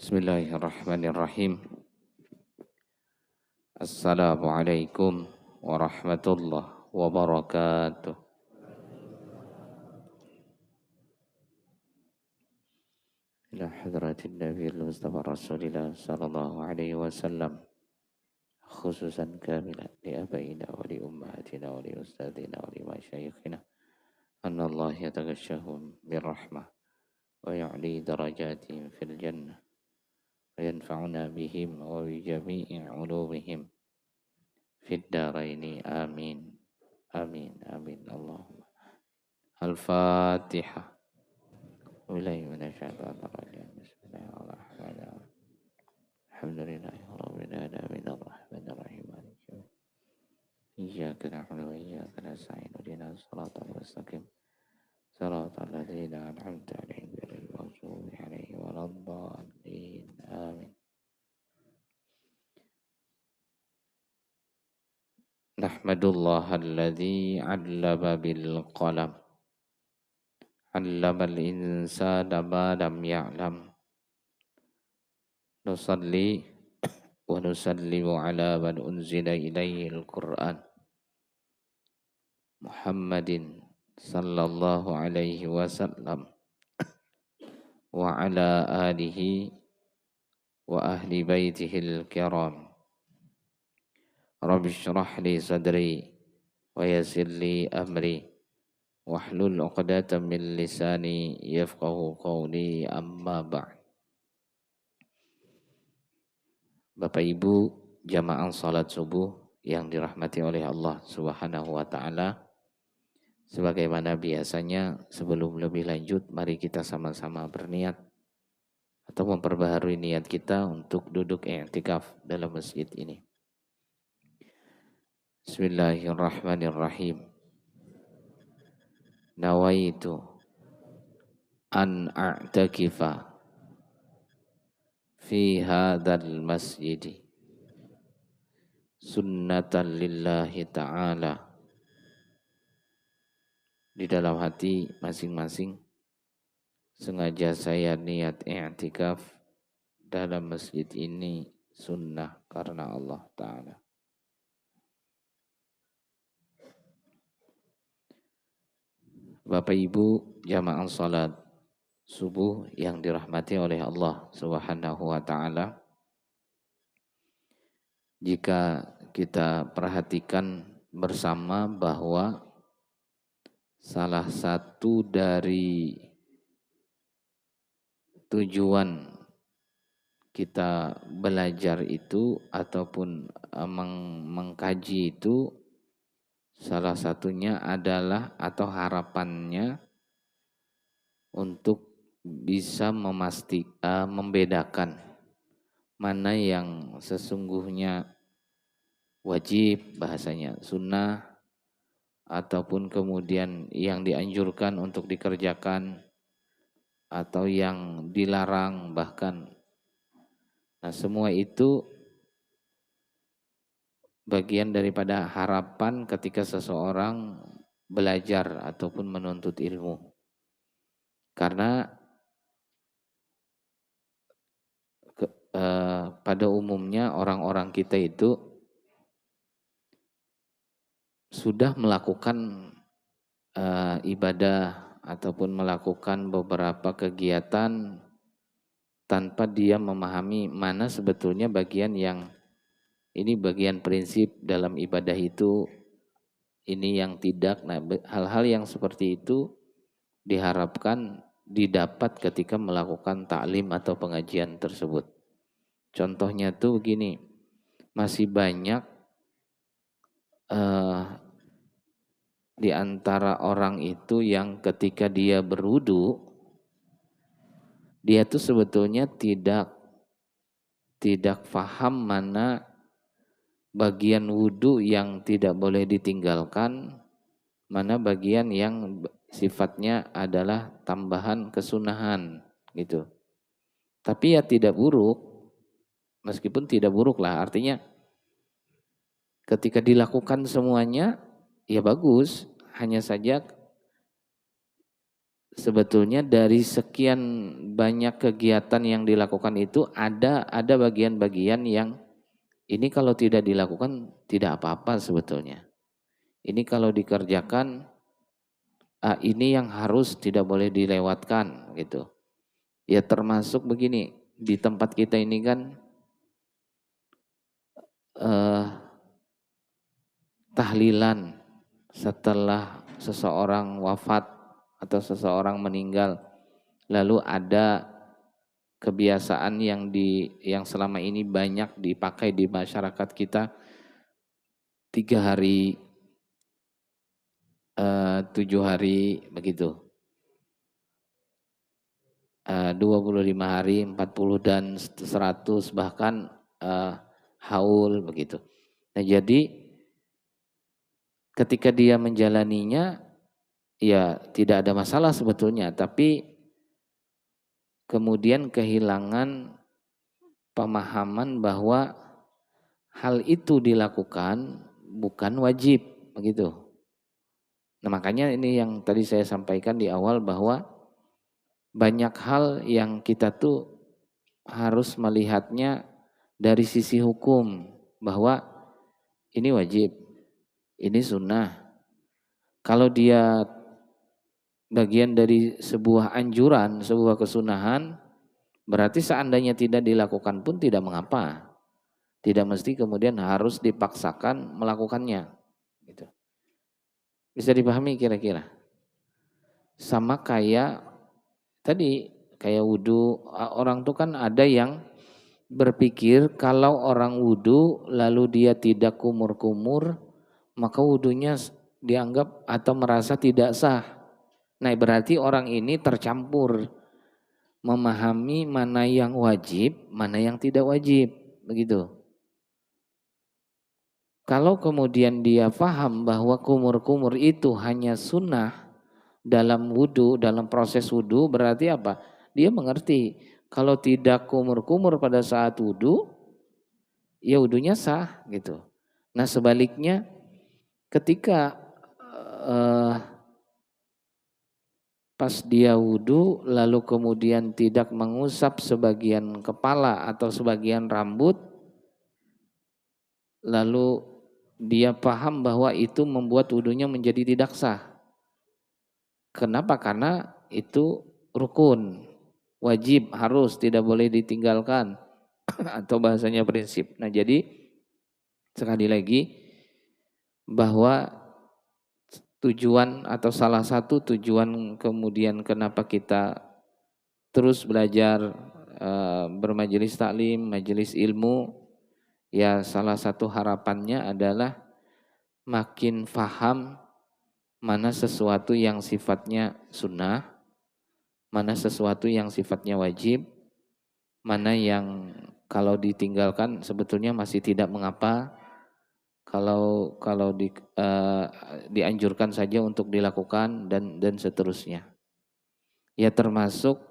Bismillahirrahmanirrahim. Assalamualaikum warahmatullahi wabarakatuh. Ila hadratin Nabi Mustafa Rasulillah sallallahu alaihi wasallam, khususan kamilan li abaina wa li ummahatina wa li ustadina wa li masyayikhina. Anna Allah yataghashshahum birrahmah wa yu'li darajatihim fil jannah wa yanfa'una bihim wa bi jami'i ulumihim fid daraini amin. Amin amin Allahumma. Al-Fatihah. Billahi minasyaitonir rajim. Bismillahirrahmanirrahim. Alhamdulillahirabbil alamin arrahmanir rahim. Iyyaka na'budu wa iyyaka nasta'in. Ihdinas siratal mustaqim. Siratal ladzina an'amta 'alaihim ghairil maghdubi 'alaihim waladdallin. Amin. Nahmadullaha alladzi 'allama bil qalam. 'Allamal insana ma lam ya'lam. Nusalli wa nusallimu ala man unzila ilaihi al-Qur'an. Muhammadin sallallahu alaihi wasallam wa ala alihi wa ahli baitihi al-kiram. Rabbi shrah li sadri wa yassir li amri wahlul 'uqdatam min lisani yafqahu qawli, amma ba'd. Bapak Ibu jamaah salat subuh yang dirahmati oleh Allah Subhanahu wa taala, sebagaimana biasanya sebelum lebih lanjut mari kita sama-sama berniat atau memperbaharui niat kita untuk duduk i'tikaf dalam masjid ini. Bismillahirrahmanirrahim. Nawaitu an a'takifa fi hadzal masjid sunnatan lillahi ta'ala. Di dalam hati masing-masing sengaja saya niat i'tikaf dalam masjid ini sunnah karena Allah Ta'ala. Bapak Ibu jamaah salat subuh yang dirahmati oleh Allah Subhanahu wa taala, jika kita perhatikan bersama bahwa salah satu dari tujuan kita belajar itu ataupun mengkaji itu, salah satunya adalah atau harapannya untuk bisa membedakan mana yang sesungguhnya wajib, bahasanya sunnah, ataupun kemudian yang dianjurkan untuk dikerjakan atau yang dilarang bahkan. Nah, semua itu bagian daripada harapan ketika seseorang belajar ataupun menuntut ilmu. Karena pada umumnya orang-orang kita itu sudah melakukan ibadah ataupun melakukan beberapa kegiatan tanpa dia memahami mana sebetulnya bagian yang ini bagian prinsip dalam ibadah itu, ini yang tidak. Nah, hal-hal yang seperti itu diharapkan didapat ketika melakukan taklim atau pengajian tersebut. Contohnya tuh begini, masih banyak di antara orang itu yang ketika dia berwudu, dia tuh sebetulnya tidak paham mana bagian wudu yang tidak boleh ditinggalkan, mana bagian yang sifatnya adalah tambahan kesunahan gitu. Tapi ya tidak buruk, meskipun tidak buruk lah, artinya ketika dilakukan semuanya ya bagus, hanya saja sebetulnya dari sekian banyak kegiatan yang dilakukan itu ada bagian-bagian yang ini kalau tidak dilakukan tidak apa-apa sebetulnya. Ini kalau dikerjakan ini yang harus tidak boleh dilewatkan gitu. Ya termasuk begini, di tempat kita ini kan tahlilan setelah seseorang wafat atau seseorang meninggal, lalu ada kebiasaan yang selama ini banyak dipakai di masyarakat kita 3 hari, 7 hari begitu, 25 hari, 40 dan 100 bahkan haul begitu. Nah jadi ketika dia menjalaninya ya tidak ada masalah sebetulnya, tapi kemudian kehilangan pemahaman bahwa hal itu dilakukan bukan wajib begitu. Nah makanya ini yang tadi saya sampaikan di awal bahwa banyak hal yang kita tuh harus melihatnya dari sisi hukum bahwa ini wajib, ini sunnah. Kalau dia bagian dari sebuah anjuran, sebuah kesunahan, berarti seandainya tidak dilakukan pun tidak mengapa. Tidak mesti kemudian harus dipaksakan melakukannya. Gitu. Bisa dipahami kira-kira? Sama kayak tadi, kayak wudhu, orang tuh kan ada yang berpikir kalau orang wudhu lalu dia tidak kumur-kumur, maka wudhunya dianggap atau merasa tidak sah. Nah berarti orang ini tercampur memahami mana yang wajib, mana yang tidak wajib, begitu. Kalau kemudian dia paham bahwa kumur-kumur itu hanya sunnah dalam wudhu, dalam proses wudhu, berarti apa? Dia mengerti kalau tidak kumur-kumur pada saat wudhu, ya wudhunya sah gitu. Nah sebaliknya ketika pas dia wudhu lalu kemudian tidak mengusap sebagian kepala atau sebagian rambut, lalu dia paham bahwa itu membuat wudhunya menjadi tidak sah. Kenapa? Karena itu rukun, wajib, harus, tidak boleh ditinggalkan atau bahasanya prinsip. Nah jadi sekali lagi bahwa tujuan atau salah satu tujuan kemudian kenapa kita terus belajar bermajelis taklim, majelis ilmu, ya salah satu harapannya adalah makin faham mana sesuatu yang sifatnya sunnah, mana sesuatu yang sifatnya wajib, mana yang kalau ditinggalkan sebetulnya masih tidak mengapa, kalau dianjurkan saja untuk dilakukan dan seterusnya. Ya termasuk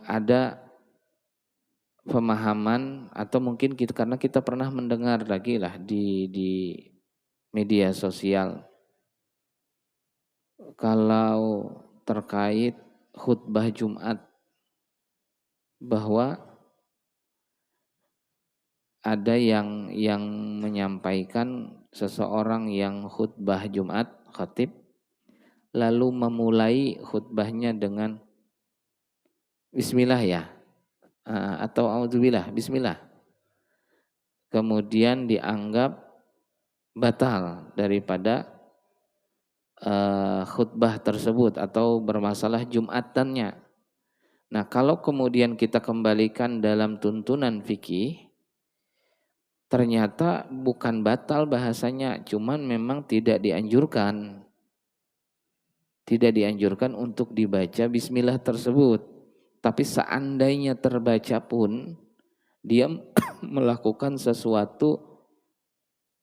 ada pemahaman atau mungkin kita karena kita pernah mendengar lagi lah di media sosial kalau terkait khutbah Jumat bahwa ada yang menyampaikan seseorang yang khutbah Jumat, khatib, lalu memulai khutbahnya dengan bismillah ya, atau auzubillah, bismillah. Kemudian dianggap batal daripada khutbah tersebut atau bermasalah Jumatannya. Nah kalau kemudian kita kembalikan dalam tuntunan fikih, ternyata bukan batal bahasanya, cuman memang tidak dianjurkan. Tidak dianjurkan untuk dibaca bismillah tersebut. Tapi seandainya terbaca pun, dia melakukan sesuatu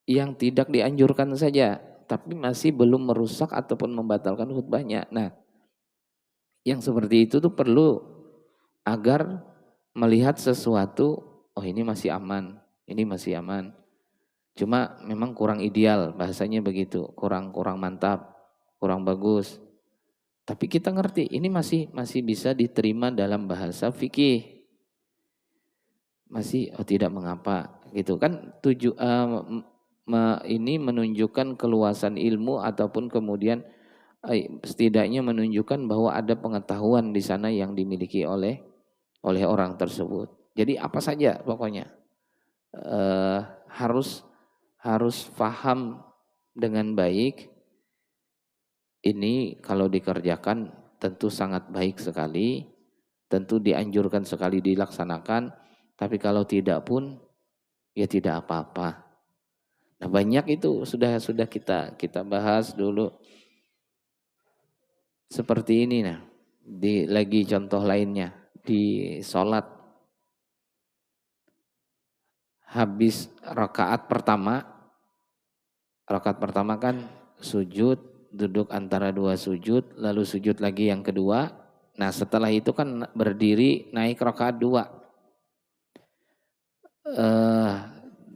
yang tidak dianjurkan saja, tapi masih belum merusak ataupun membatalkan khutbahnya. Nah, yang seperti itu tuh perlu agar melihat sesuatu, oh ini masih aman, ini masih aman. Cuma memang kurang ideal, bahasanya begitu, kurang mantap. kurang bagus. Tapi kita ngerti ini masih bisa diterima dalam bahasa fikih. Masih tidak mengapa gitu kan ini menunjukkan keluasan ilmu ataupun kemudian setidaknya menunjukkan bahwa ada pengetahuan di sana yang dimiliki oleh orang tersebut. Jadi apa saja pokoknya harus paham dengan baik. Ini kalau dikerjakan tentu sangat baik sekali, tentu dianjurkan sekali dilaksanakan, tapi kalau tidak pun ya tidak apa-apa. Nah, banyak itu sudah kita bahas dulu. Seperti ini nah. Lagi contoh lainnya di sholat. Habis rakaat pertama kan sujud, duduk antara dua sujud, lalu sujud lagi yang kedua. Nah setelah itu kan berdiri naik rakaat dua.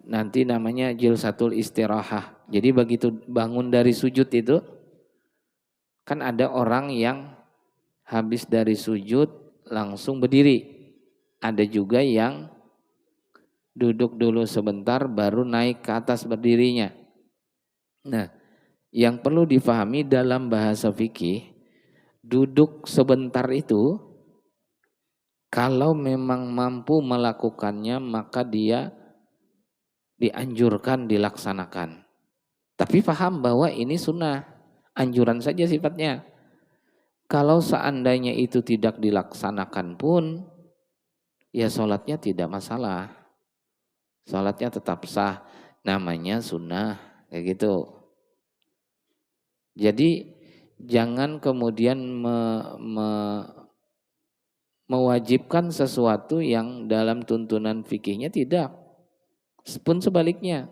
Nanti namanya jilsatul istirahah. Jadi begitu bangun dari sujud itu, kan ada orang yang habis dari sujud langsung berdiri. Ada juga yang duduk dulu sebentar baru naik ke atas berdirinya. Nah, yang perlu difahami dalam bahasa fikih, duduk sebentar itu kalau memang mampu melakukannya maka dia dianjurkan dilaksanakan. Tapi paham bahwa ini sunnah, anjuran saja sifatnya. Kalau seandainya itu tidak dilaksanakan pun, ya sholatnya tidak masalah. Sholatnya tetap sah, namanya sunnah, kayak gitu. Jadi jangan kemudian mewajibkan sesuatu yang dalam tuntunan fikihnya tidak. Pun sebaliknya.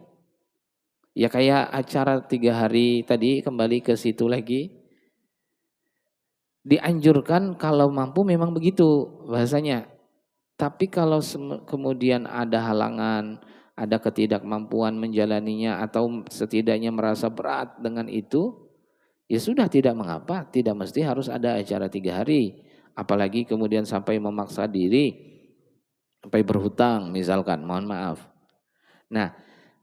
Ya kayak acara 3 hari tadi kembali ke situ lagi. Dianjurkan kalau mampu memang begitu bahasanya. Tapi kalau kemudian ada halangan, ada ketidakmampuan menjalaninya atau setidaknya merasa berat dengan itu, ya sudah tidak mengapa, tidak mesti harus ada acara 3 hari. Apalagi kemudian sampai memaksa diri, sampai berhutang misalkan, mohon maaf. Nah,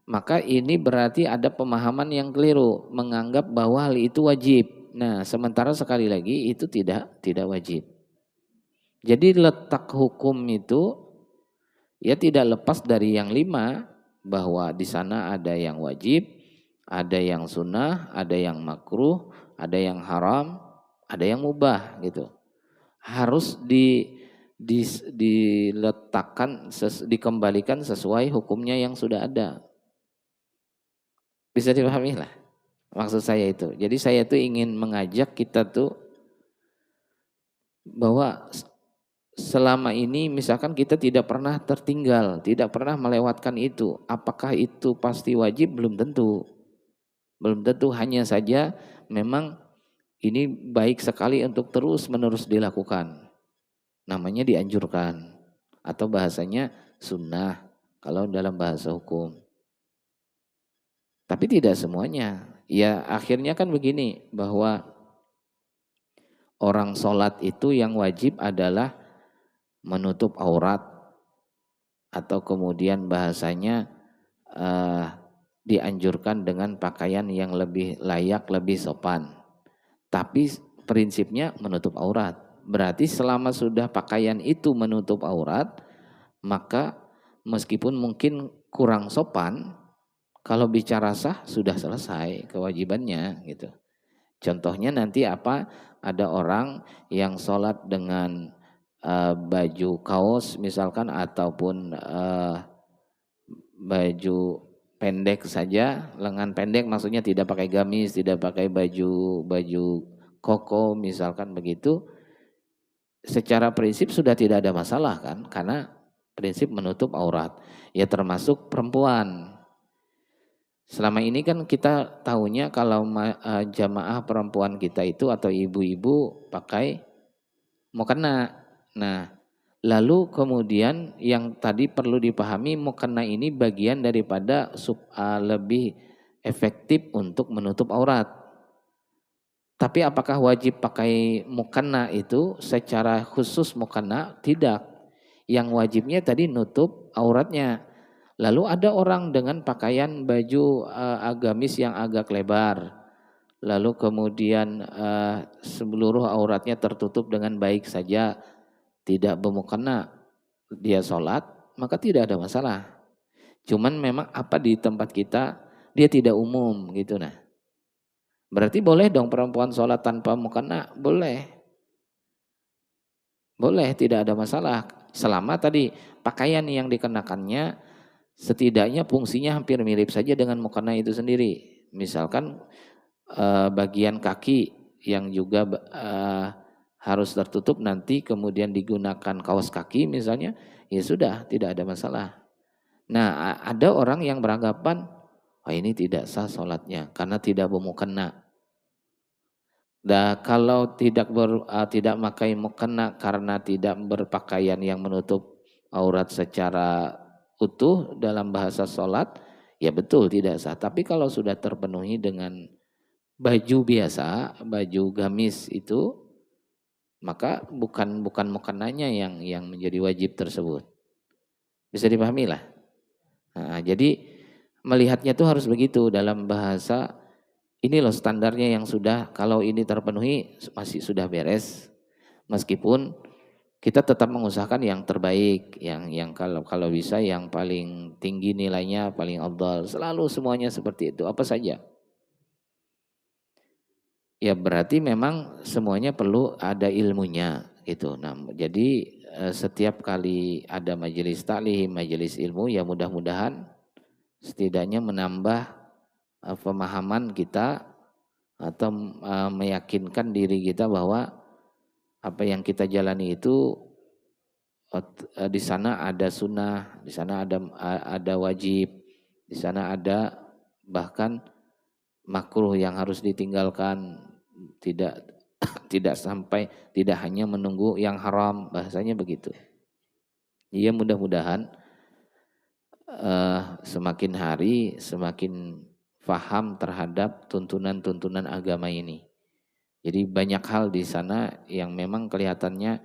maka ini berarti ada pemahaman yang keliru, menganggap bahwa hal itu wajib. Nah, sementara sekali lagi itu tidak wajib. Jadi letak hukum itu ya tidak lepas dari yang 5, bahwa di sana ada yang wajib, ada yang sunnah, ada yang makruh, ada yang haram, ada yang mubah gitu. Harus diletakkan, dikembalikan sesuai hukumnya yang sudah ada. Bisa dipahami lah maksud saya itu. Jadi saya tuh ingin mengajak kita tuh bahwa selama ini misalkan kita tidak pernah tertinggal, tidak pernah melewatkan itu. Apakah itu pasti wajib? Belum tentu. Belum tentu, hanya saja memang ini baik sekali untuk terus menerus dilakukan. Namanya dianjurkan atau bahasanya sunnah kalau dalam bahasa hukum. Tapi tidak semuanya. Ya akhirnya kan begini, bahwa orang sholat itu yang wajib adalah menutup aurat, atau kemudian bahasanya dianjurkan dengan pakaian yang lebih layak, lebih sopan. Tapi prinsipnya menutup aurat. Berarti selama sudah pakaian itu menutup aurat, maka meskipun mungkin kurang sopan, kalau bicara sah sudah selesai kewajibannya gitu. Contohnya nanti apa? Ada orang yang sholat dengan baju kaos misalkan ataupun baju pendek saja, lengan pendek maksudnya tidak pakai gamis, tidak pakai baju koko misalkan begitu. Secara prinsip sudah tidak ada masalah kan, karena prinsip menutup aurat. Ya termasuk perempuan. Selama ini kan kita tahunya kalau jamaah perempuan kita itu atau ibu-ibu pakai mukena. Nah, lalu kemudian yang tadi perlu dipahami, mukena ini bagian daripada lebih efektif untuk menutup aurat. Tapi apakah wajib pakai mukena itu secara khusus mukena? Tidak. Yang wajibnya tadi nutup auratnya. Lalu ada orang dengan pakaian baju agamis yang agak lebar. Lalu kemudian seluruh auratnya tertutup dengan baik saja. Tidak bermukena. Dia sholat, maka tidak ada masalah. Cuman memang apa di tempat kita, dia tidak umum gitu nah. Berarti boleh dong perempuan sholat tanpa mukena? Boleh. Boleh, tidak ada masalah. Selama tadi pakaian yang dikenakannya setidaknya fungsinya hampir mirip saja dengan mukena itu sendiri. Misalkan bagian kaki yang juga harus tertutup nanti kemudian digunakan kaos kaki misalnya, ya sudah tidak ada masalah. Nah ada orang yang beranggapan, oh ini tidak sah sholatnya karena tidak bermukena. Kalau tidak pakai mukena karena tidak berpakaian yang menutup aurat secara utuh dalam bahasa sholat, ya betul tidak sah. Tapi kalau sudah terpenuhi dengan baju biasa, baju gamis itu, maka bukan mukenanya yang menjadi wajib tersebut. Bisa dipahami lah. Nah, jadi melihatnya itu harus begitu dalam bahasa. Ini loh standarnya yang sudah, kalau ini terpenuhi masih sudah beres. Meskipun kita tetap mengusahakan yang terbaik, yang kalau bisa yang paling tinggi nilainya, paling afdal. Selalu semuanya seperti itu, apa saja. Ya berarti memang semuanya perlu ada ilmunya gitu. Nah, jadi setiap kali ada majelis taklim, majelis ilmu, ya mudah-mudahan setidaknya menambah pemahaman kita atau meyakinkan diri kita bahwa apa yang kita jalani itu di sana ada sunnah, di sana ada wajib, di sana ada bahkan makruh yang harus ditinggalkan, tidak tidak sampai tidak hanya menunggu yang haram, bahasanya begitu. Iya mudah-mudahan semakin hari semakin faham terhadap tuntunan-tuntunan agama ini. Jadi banyak hal di sana yang memang kelihatannya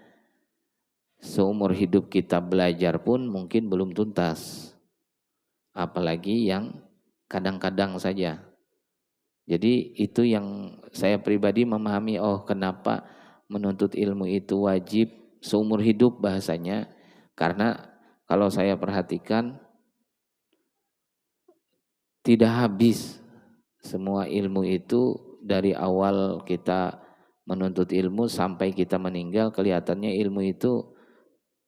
seumur hidup kita belajar pun mungkin belum tuntas. Apalagi yang kadang-kadang saja. Jadi itu yang saya pribadi memahami, oh kenapa menuntut ilmu itu wajib seumur hidup bahasanya. Karena kalau saya perhatikan tidak habis semua ilmu itu dari awal kita menuntut ilmu sampai kita meninggal, kelihatannya ilmu itu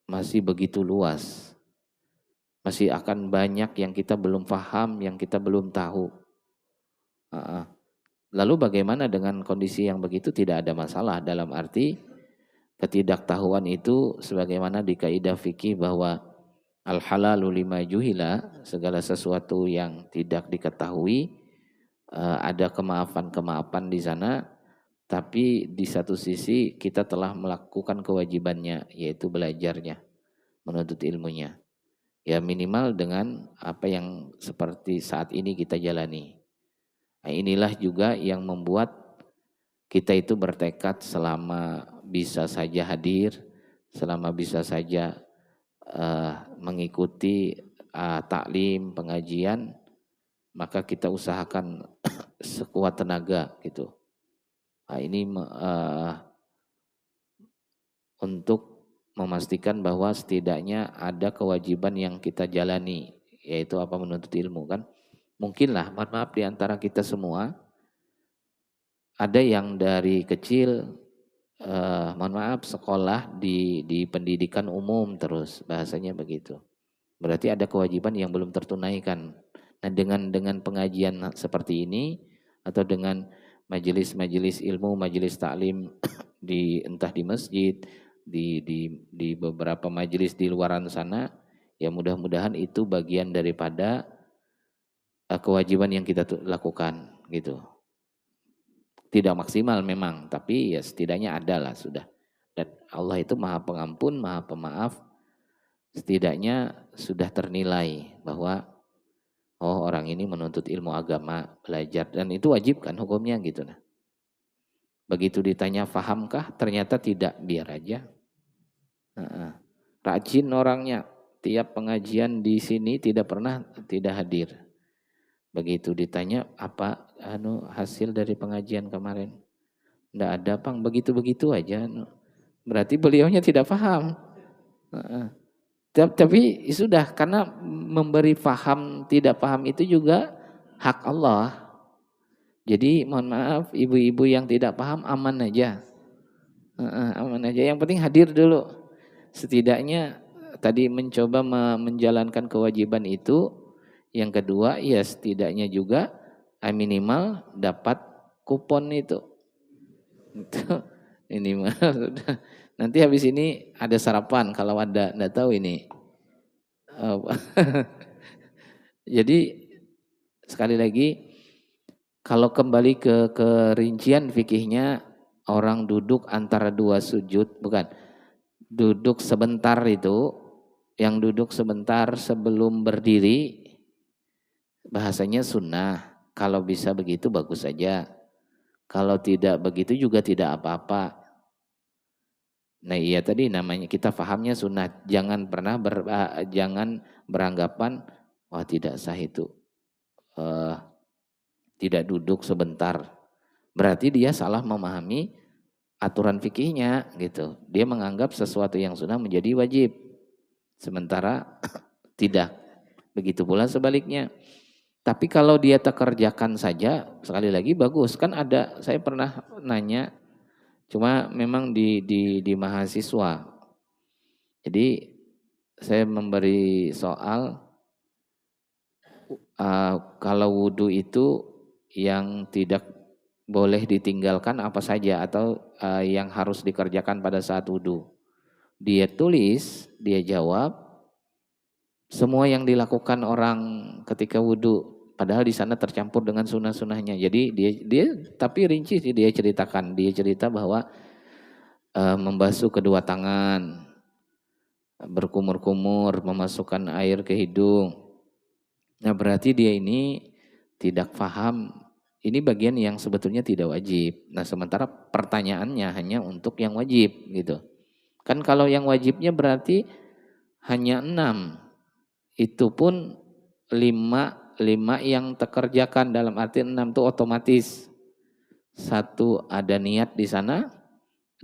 masih begitu luas. Masih akan banyak yang kita belum paham, yang kita belum tahu. Lalu bagaimana dengan kondisi yang begitu? Tidak ada masalah, dalam arti ketidaktahuan itu sebagaimana di kaidah fikih bahwa al halalu lima juhila, segala sesuatu yang tidak diketahui, ada kemaafan-kemaafan di sana, tapi di satu sisi kita telah melakukan kewajibannya, yaitu belajarnya, menuntut ilmunya. Ya minimal dengan apa yang seperti saat ini kita jalani. Nah, inilah juga yang membuat kita itu bertekad selama bisa saja hadir, selama bisa saja mengikuti taklim, pengajian, maka kita usahakan sekuat tenaga gitu. Nah, ini untuk memastikan bahwa setidaknya ada kewajiban yang kita jalani, yaitu apa, menuntut ilmu kan. Mungkinlah, mohon maaf, di antara kita semua ada yang dari kecil mohon maaf sekolah di pendidikan umum terus, bahasanya begitu. Berarti ada kewajiban yang belum tertunaikan. Nah, dengan pengajian seperti ini atau dengan majelis-majelis ilmu, majelis taklim entah di masjid, di beberapa majelis di luaran sana, ya mudah-mudahan itu bagian daripada kewajiban yang kita lakukan gitu. Tidak maksimal memang, tapi ya setidaknya ada lah sudah. Dan Allah itu Maha Pengampun, Maha Pemaaf. Setidaknya sudah ternilai bahwa oh orang ini menuntut ilmu agama, belajar, dan itu wajib kan hukumnya gitu nah. Begitu ditanya fahamkah, ternyata tidak, biar aja. Rajin orangnya, tiap pengajian di sini tidak pernah tidak hadir. Begitu ditanya apa hasil dari pengajian kemarin, tidak ada Pang, begitu-begitu aja. Berarti beliaunya tidak paham. Tapi sudah, karena memberi paham tidak paham itu juga hak Allah. Jadi mohon maaf ibu-ibu yang tidak paham, aman aja. Aman aja, yang penting hadir dulu. Setidaknya tadi mencoba menjalankan kewajiban itu. Yang kedua ya setidaknya juga minimal dapat kupon itu. Minimal sudah. Nanti habis ini ada sarapan kalau ada, enggak tahu ini. Jadi sekali lagi kalau kembali ke rincian fikihnya, orang duduk antara dua sujud, bukan duduk sebentar itu, yang duduk sebentar sebelum berdiri bahasanya sunnah. Kalau bisa begitu bagus saja. Kalau tidak begitu juga tidak apa-apa. Nah iya tadi namanya kita pahamnya sunnah. Jangan pernah jangan beranggapan wah tidak sah itu. Tidak duduk sebentar. Berarti dia salah memahami aturan fikihnya gitu. Dia menganggap sesuatu yang sunnah menjadi wajib. Sementara tidak. Begitu pula sebaliknya. Tapi kalau dia terkerjakan saja, sekali lagi bagus. Kan ada, saya pernah nanya, cuma memang di mahasiswa. Jadi saya memberi soal, kalau wudhu itu yang tidak boleh ditinggalkan apa saja atau yang harus dikerjakan pada saat wudhu. Dia tulis, dia jawab, semua yang dilakukan orang ketika wudhu, padahal di sana tercampur dengan sunnah-sunnahnya. Jadi dia tapi rinci sih dia ceritakan. Dia cerita bahwa membasuh kedua tangan, berkumur-kumur, memasukkan air ke hidung. Nah berarti dia ini tidak paham. Ini bagian yang sebetulnya tidak wajib. Nah sementara pertanyaannya hanya untuk yang wajib gitu. Kan kalau yang wajibnya berarti hanya 6. Itu pun 5 yang terkerjakan, dalam arti 6 itu otomatis. 1 ada niat di sana,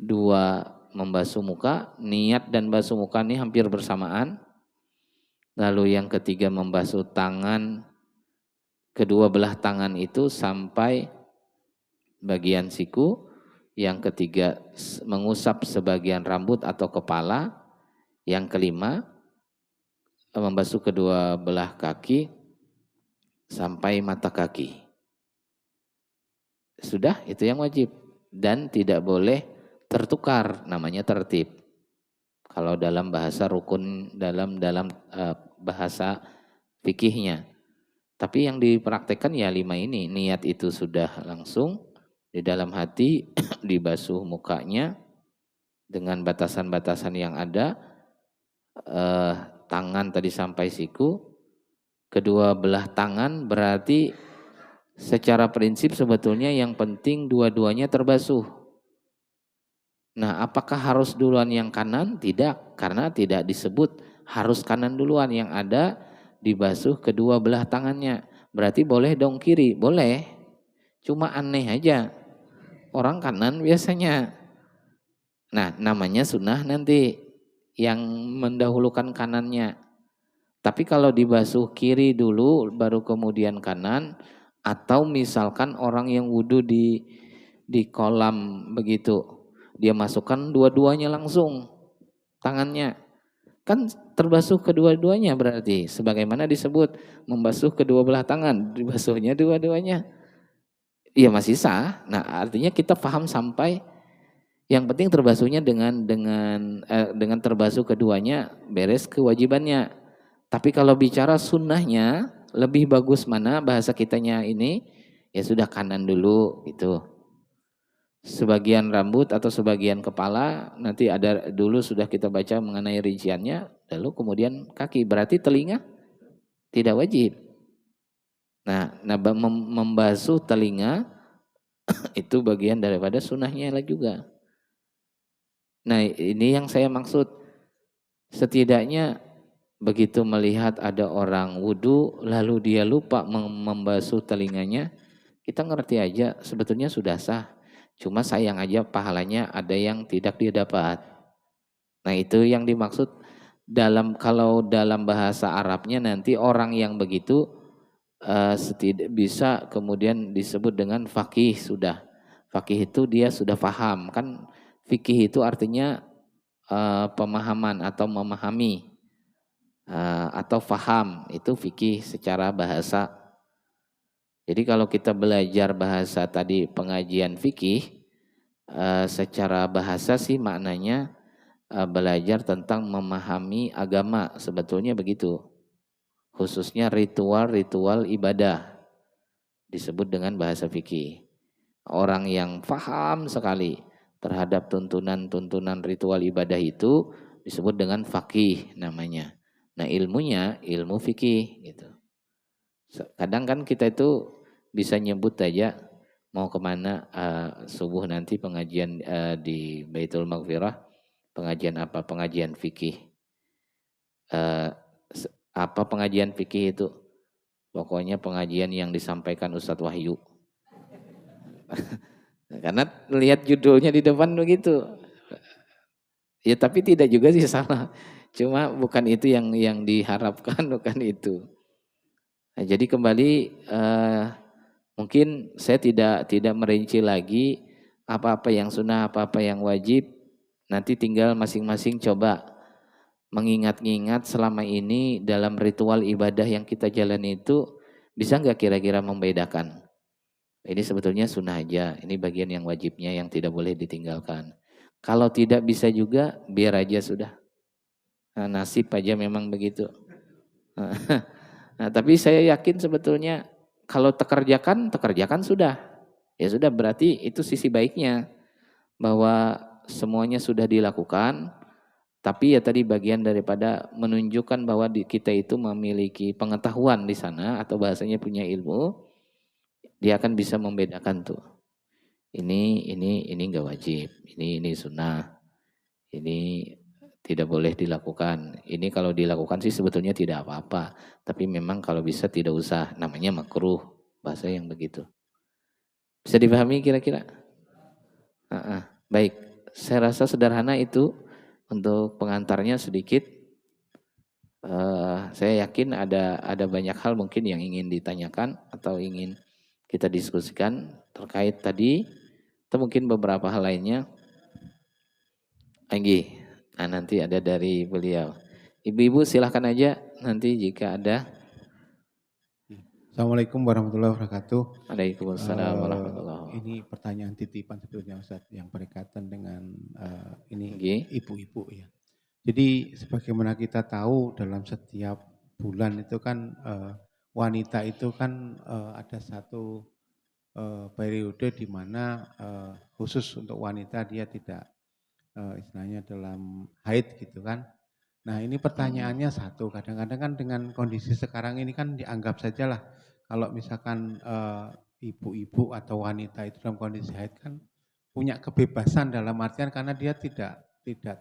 2 membasuh muka, niat dan basuh muka ini hampir bersamaan. Lalu yang ketiga membasuh tangan, kedua belah tangan itu sampai bagian siku. Yang ketiga mengusap sebagian rambut atau kepala. Yang kelima membasuh kedua belah kaki sampai mata kaki. Sudah, itu yang wajib. Dan tidak boleh tertukar, namanya tertib. Kalau dalam bahasa rukun, dalam bahasa fikihnya. Tapi yang dipraktekkan ya 5 ini. Niat itu sudah langsung di dalam hati, dibasuh mukanya dengan batasan-batasan yang ada. Tangan tadi sampai siku. Kedua belah tangan berarti secara prinsip sebetulnya yang penting dua-duanya terbasuh. Nah, apakah harus duluan yang kanan? Tidak, karena tidak disebut harus kanan duluan. Yang ada dibasuh kedua belah tangannya. Berarti boleh dong kiri? Boleh. Cuma aneh aja. Orang kanan biasanya. Nah, namanya sunnah nanti yang mendahulukan kanannya. Tapi kalau dibasuh kiri dulu baru kemudian kanan, atau misalkan orang yang wudhu di kolam begitu, dia masukkan dua-duanya langsung tangannya, kan terbasuh kedua-duanya berarti. Sebagaimana disebut membasuh kedua belah tangan, dibasuhnya dua-duanya. Ya masih sah. Nah artinya kita paham sampai yang penting terbasuhnya dengan terbasuh keduanya beres kewajibannya. Tapi kalau bicara sunnahnya lebih bagus mana bahasa kitanya ini, ya sudah kanan dulu gitu. Sebagian rambut atau sebagian kepala nanti ada dulu sudah kita baca mengenai rinciannya, lalu kemudian kaki. Berarti telinga tidak wajib. Nah membasuh telinga Itu bagian daripada sunnahnya juga. Nah ini yang saya maksud. Setidaknya begitu melihat ada orang wudhu lalu dia lupa membasuh telinganya, kita ngerti aja sebetulnya sudah sah. Cuma sayang aja pahalanya ada yang tidak dia dapat. Nah itu yang dimaksud kalau dalam bahasa Arabnya nanti orang yang begitu bisa kemudian disebut dengan faqih sudah. Faqih itu dia sudah paham kan, fikih itu artinya pemahaman atau memahami atau faham, itu fikih secara bahasa. Jadi kalau kita belajar bahasa tadi pengajian fikih secara bahasa sih maknanya belajar tentang memahami agama, sebetulnya begitu. Khususnya ritual-ritual ibadah disebut dengan bahasa fikih. Orang yang faham sekali terhadap tuntunan-tuntunan ritual ibadah itu disebut dengan faqih namanya. Nah ilmunya ilmu fikih gitu. Kadang kan kita itu bisa nyebut aja mau kemana subuh nanti pengajian di Baitul Maghfirah, pengajian apa? Pengajian fikih. Apa pengajian fikih itu? Pokoknya pengajian yang disampaikan Ustadz Wahyu. Karena lihat judulnya di depan begitu. Ya tapi tidak juga sih salah. Cuma bukan itu yang diharapkan, bukan itu. Nah, jadi kembali mungkin saya tidak merinci lagi apa-apa yang sunnah, apa-apa yang wajib. Nanti tinggal masing-masing coba mengingat-ingat selama ini dalam ritual ibadah yang kita jalani itu bisa nggak kira-kira membedakan. Ini sebetulnya sunnah aja, ini bagian yang wajibnya yang tidak boleh ditinggalkan. Kalau tidak bisa juga biar aja sudah. Nah, nasib aja memang begitu. Nah, tapi saya yakin sebetulnya kalau tekerjakan sudah. Ya sudah berarti itu sisi baiknya bahwa semuanya sudah dilakukan. Tapi ya tadi bagian daripada menunjukkan bahwa kita itu memiliki pengetahuan di sana atau bahasanya punya ilmu, dia akan bisa membedakan tuh. Ini enggak wajib, ini sunnah, ini tidak boleh dilakukan. Ini kalau dilakukan sih sebetulnya tidak apa-apa, tapi memang kalau bisa tidak usah, namanya makruh, bahasa yang begitu. Bisa dipahami kira-kira? Baik, saya rasa sederhana itu untuk pengantarnya sedikit. Saya yakin ada banyak hal mungkin yang ingin ditanyakan atau ingin kita diskusikan terkait tadi, atau mungkin beberapa hal lainnya. Anggi, nah nanti ada dari beliau. Ibu-ibu silahkan aja nanti jika ada. Assalamualaikum warahmatullahi wabarakatuh. Waalaikumsalam warahmatullahi wabarakatuh. Ini pertanyaan titipan sebetulnya Ustaz yang berkaitan dengan ini Anggi. ibu-ibu ya. Jadi sebagaimana kita tahu dalam setiap bulan itu kan wanita itu kan ada satu periode di mana khusus untuk wanita dia tidak istilahnya dalam haid gitu kan. Nah ini pertanyaannya satu, kadang-kadang kan dengan kondisi sekarang ini kan dianggap sajalah kalau misalkan ibu-ibu atau wanita itu dalam kondisi haid kan punya kebebasan dalam artian karena dia tidak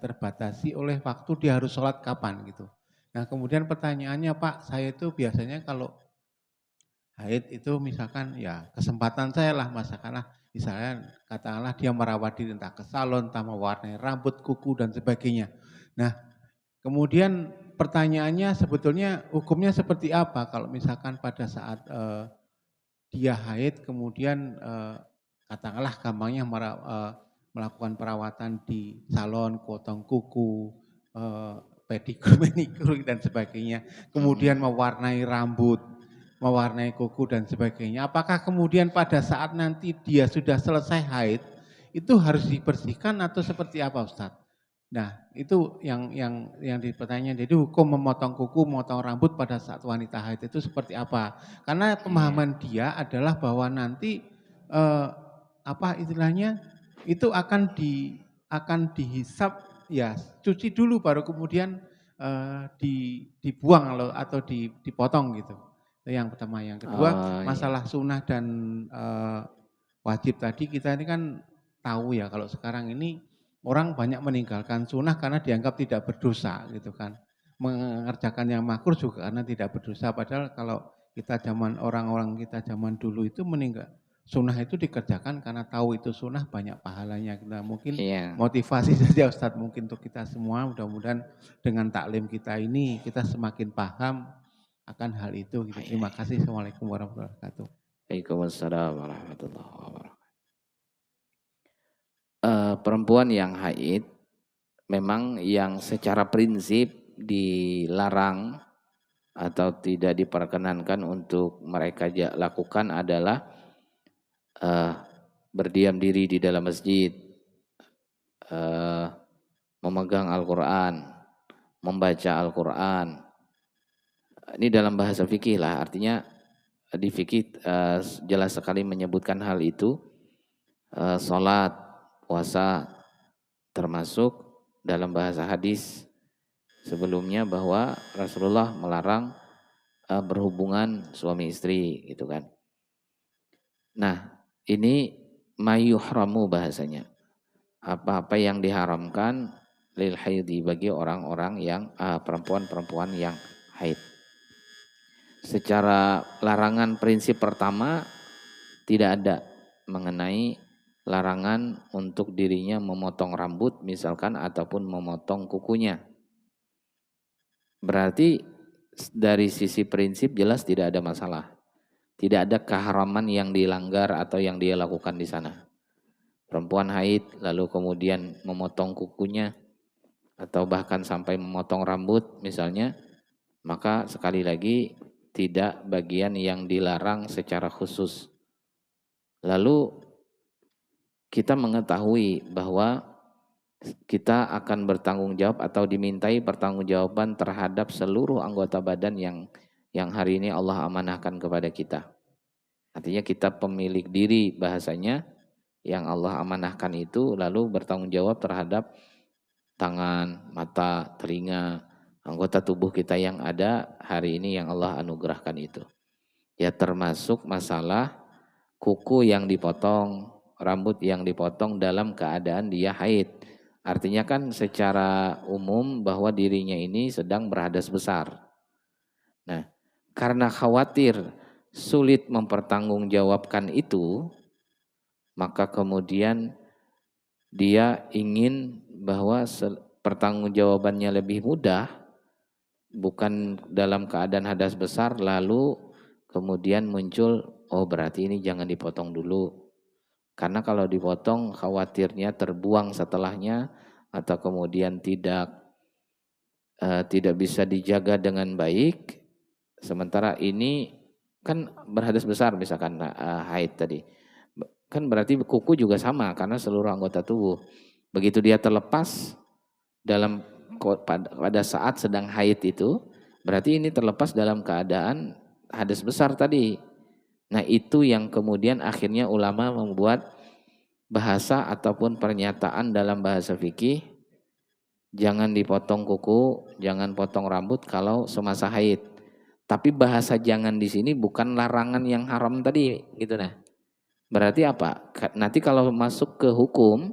terbatasi oleh waktu dia harus sholat kapan gitu. Nah kemudian pertanyaannya Pak, saya itu biasanya kalau haid itu misalkan ya kesempatan saya lah misalnya katakanlah dia merawat diri entah ke salon, entah mewarnai rambut, kuku dan sebagainya. Nah kemudian pertanyaannya sebetulnya hukumnya seperti apa kalau misalkan pada saat dia haid kemudian katakanlah gampangnya melakukan perawatan di salon, potong kuku, pedikur, manikur dan sebagainya. Kemudian mewarnai rambut, mewarnai kuku dan sebagainya. Apakah kemudian pada saat nanti dia sudah selesai haid itu harus dibersihkan atau seperti apa Ustadz? Nah, itu yang dipertanyaan. Jadi hukum memotong kuku, memotong rambut pada saat wanita haid itu seperti apa? Karena pemahaman dia adalah bahwa nanti apa istilahnya itu akan dihisap ya cuci dulu baru kemudian dibuang atau dipotong gitu. Itu yang pertama. Yang kedua masalah sunnah dan wajib tadi kita ini kan tahu ya kalau sekarang ini orang banyak meninggalkan sunnah karena dianggap tidak berdosa gitu kan. Mengerjakan yang makruh juga karena tidak berdosa. Padahal kalau kita orang-orang kita zaman dulu itu meninggal sunnah itu dikerjakan karena tahu itu sunnah banyak pahalanya. Kita mungkin Iya. motivasi saja Ustadz mungkin untuk kita semua mudah-mudahan dengan taklim kita ini kita semakin paham akan hal itu gitu. Iya, Terima iya. kasih. Assalamualaikum warahmatullahi wabarakatuh. Waalaikumsalam warahmatullahi wabarakatuh. Perempuan yang haid memang yang secara prinsip dilarang atau tidak diperkenankan untuk mereka lakukan adalah berdiam diri di dalam masjid, memegang Al-Quran, membaca Al-Quran. Ini dalam bahasa fikih lah, artinya di fikih jelas sekali menyebutkan hal itu. Sholat, puasa, termasuk dalam bahasa hadis sebelumnya bahwa Rasulullah melarang berhubungan suami istri gitu kan. Nah, ini mayuhramu bahasanya. Apa-apa yang diharamkan lil haidi bagi orang-orang yang perempuan-perempuan yang haid. Secara larangan prinsip pertama tidak ada mengenai larangan untuk dirinya memotong rambut misalkan ataupun memotong kukunya. Berarti dari sisi prinsip jelas tidak ada masalah. Tidak ada keharaman yang dilanggar atau yang dia lakukan di sana. Perempuan haid lalu kemudian memotong kukunya atau bahkan sampai memotong rambut misalnya, maka sekali lagi tidak bagian yang dilarang secara khusus. Lalu kita mengetahui bahwa kita akan bertanggung jawab atau dimintai pertanggungjawaban terhadap seluruh anggota badan yang hari ini Allah amanahkan kepada kita. Artinya kita pemilik diri bahasanya yang Allah amanahkan itu lalu bertanggung jawab terhadap tangan, mata, telinga, anggota tubuh kita yang ada hari ini yang Allah anugerahkan itu. Ya termasuk masalah kuku yang dipotong, rambut yang dipotong dalam keadaan dia haid. Artinya kan secara umum bahwa dirinya ini sedang berhadas besar. Nah, karena khawatir sulit mempertanggungjawabkan itu, maka kemudian dia ingin bahwa pertanggungjawabannya lebih mudah, bukan dalam keadaan hadas besar, lalu kemudian muncul, oh berarti ini jangan dipotong dulu. Karena kalau dipotong khawatirnya terbuang setelahnya atau kemudian tidak bisa dijaga dengan baik. Sementara ini kan berhadas besar misalkan haid tadi. Kan berarti kuku juga sama karena seluruh anggota tubuh. Begitu dia terlepas pada saat sedang haid itu, berarti ini terlepas dalam keadaan hadas besar tadi. Nah itu yang kemudian akhirnya ulama membuat bahasa ataupun pernyataan dalam bahasa fikih, jangan dipotong kuku, jangan potong rambut kalau semasa haid. Tapi bahasa jangan di sini bukan larangan yang haram tadi, gitu nah. Berarti apa? Nanti kalau masuk ke hukum,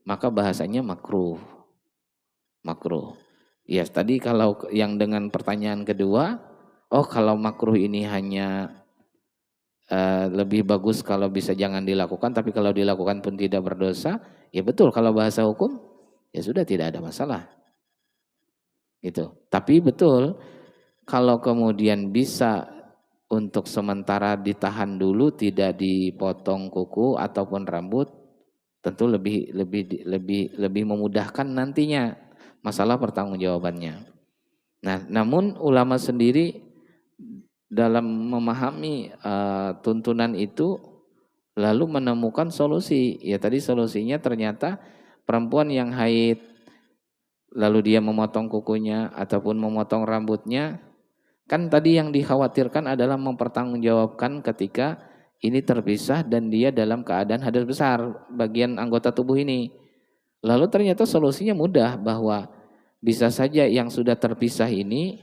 maka bahasanya makruh. Makruh. Ya tadi kalau yang dengan pertanyaan kedua, oh kalau makruh ini hanya lebih bagus kalau bisa jangan dilakukan, tapi kalau dilakukan pun tidak berdosa, ya betul kalau bahasa hukum, ya sudah tidak ada masalah. Gitu. Tapi betul kalau kemudian bisa untuk sementara ditahan dulu tidak dipotong kuku ataupun rambut, tentu lebih memudahkan nantinya masalah pertanggungjawabannya. Nah, namun ulama sendiri dalam memahami tuntunan itu lalu menemukan solusi. Ya tadi solusinya ternyata perempuan yang haid lalu dia memotong kukunya ataupun memotong rambutnya, kan tadi yang dikhawatirkan adalah mempertanggungjawabkan ketika ini terpisah dan dia dalam keadaan hadas besar bagian anggota tubuh ini. Lalu ternyata solusinya mudah bahwa bisa saja yang sudah terpisah ini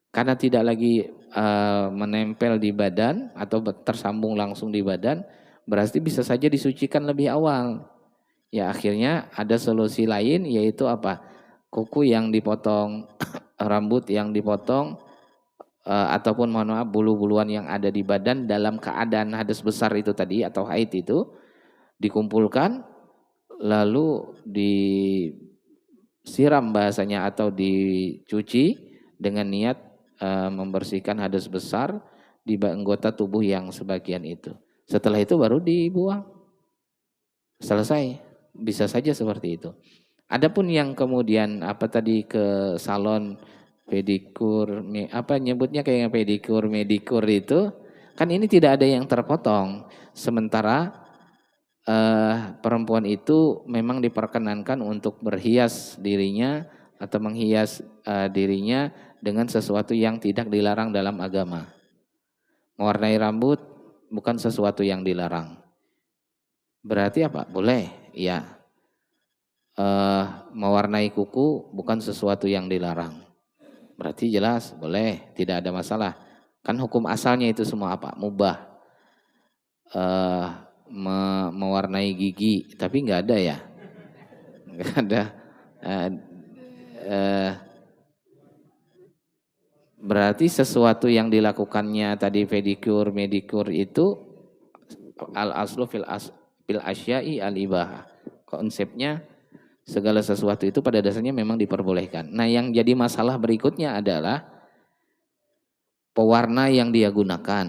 karena tidak lagi menempel di badan atau tersambung langsung di badan, berarti bisa saja disucikan lebih awal. Ya akhirnya ada solusi lain, yaitu apa? Kuku yang dipotong, rambut yang dipotong, ataupun mohon maaf bulu-buluan yang ada di badan dalam keadaan hadas besar itu tadi atau haid itu dikumpulkan lalu disiram bahasanya atau dicuci dengan niat membersihkan hadas besar di anggota tubuh yang sebagian itu. Setelah itu baru dibuang. Selesai. Bisa saja seperti itu. Adapun yang kemudian apa tadi ke salon pedikur, apa nyebutnya kayak pedikur, medikur itu, kan ini tidak ada yang terpotong. Sementara perempuan itu memang diperkenankan untuk berhias dirinya atau menghias dirinya dengan sesuatu yang tidak dilarang dalam agama. Mewarnai rambut bukan sesuatu yang dilarang. Berarti apa? Boleh, ya. Mewarnai kuku bukan sesuatu yang dilarang. Berarti jelas boleh, tidak ada masalah. Kan hukum asalnya itu semua apa? Mubah. Mewarnai gigi, tapi nggak ada ya, nggak ada. Berarti sesuatu yang dilakukannya tadi pedikur, medikur itu al aslu fil asya'i al ibah. Konsepnya segala sesuatu itu pada dasarnya memang diperbolehkan. Nah, yang jadi masalah berikutnya adalah pewarna yang dia gunakan.